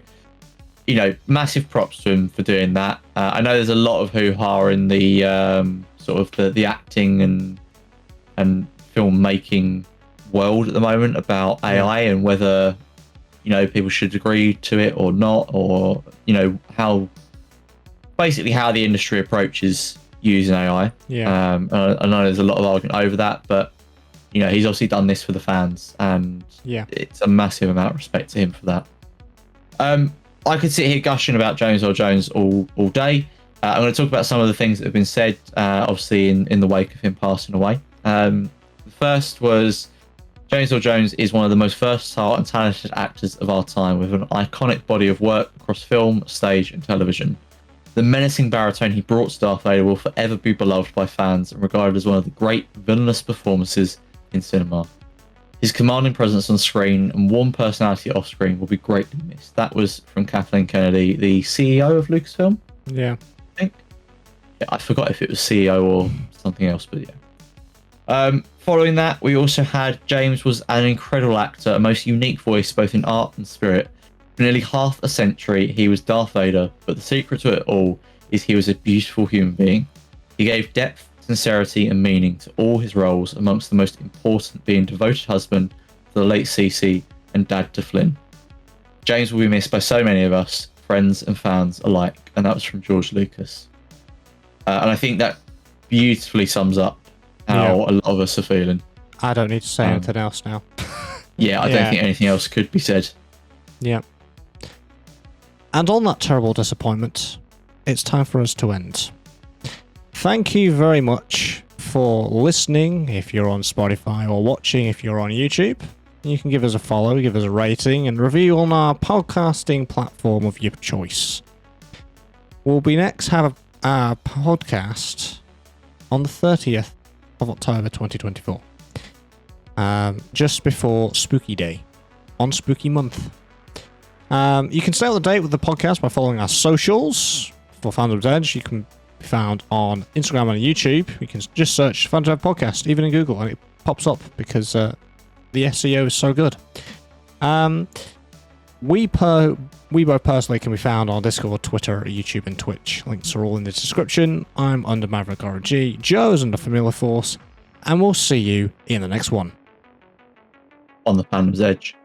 massive props to him for doing that. I know there's a lot of hoo-ha in the sort of the acting and filmmaking world at the moment about AI and whether people should agree to it or not, or how the industry approaches using AI. I know there's a lot of argument over that, but he's obviously done this for the fans, and it's a massive amount of respect to him for that. I could sit here gushing about James Earl Jones all day. I'm going to talk about some of the things that have been said, obviously in the wake of him passing away. The first was James Earl Jones is one of the most versatile and talented actors of our time, with an iconic body of work across film, stage, and television. The menacing baritone he brought to Darth Vader will forever be beloved by fans and regarded as one of the great villainous performances in cinema. His commanding presence on screen and warm personality off screen will be greatly missed. That was from Kathleen Kennedy, the CEO of Lucasfilm. Yeah. I think. Yeah, I forgot if it was CEO or something else, but yeah. Following that, we also had James was an incredible actor, a most unique voice both in art and spirit. For nearly half a century, he was Darth Vader, but the secret to it all is he was a beautiful human being. He gave depth, sincerity, and meaning to all his roles, amongst the most important being devoted husband to the late Cece and dad to Flynn. James will be missed by so many of us, friends and fans alike, and that was from George Lucas. And I think that beautifully sums up how a lot of us are feeling. I don't need to say anything else now. I don't think anything else could be said. Yeah. And on that terrible disappointment, it's time for us to end. Thank you very much for listening if you're on Spotify, or watching if you're on YouTube. You can give us a follow, give us a rating, and review on our podcasting platform of your choice. We'll be next have our podcast on the 30th of October 2024. Just before Spooky Day. On Spooky Month. You can stay up to date with the podcast by following our socials. For Fandom's Edge, you can be found on Instagram and YouTube. You can just search Fandom Podcast, even in Google, and it pops up because the SEO is so good. We both personally can be found on Discord, Twitter, YouTube, and Twitch. Links are all in the description. I'm under Maverick RG, Joe's under FamilarForce, and we'll see you in the next one. On the Fandom's Edge.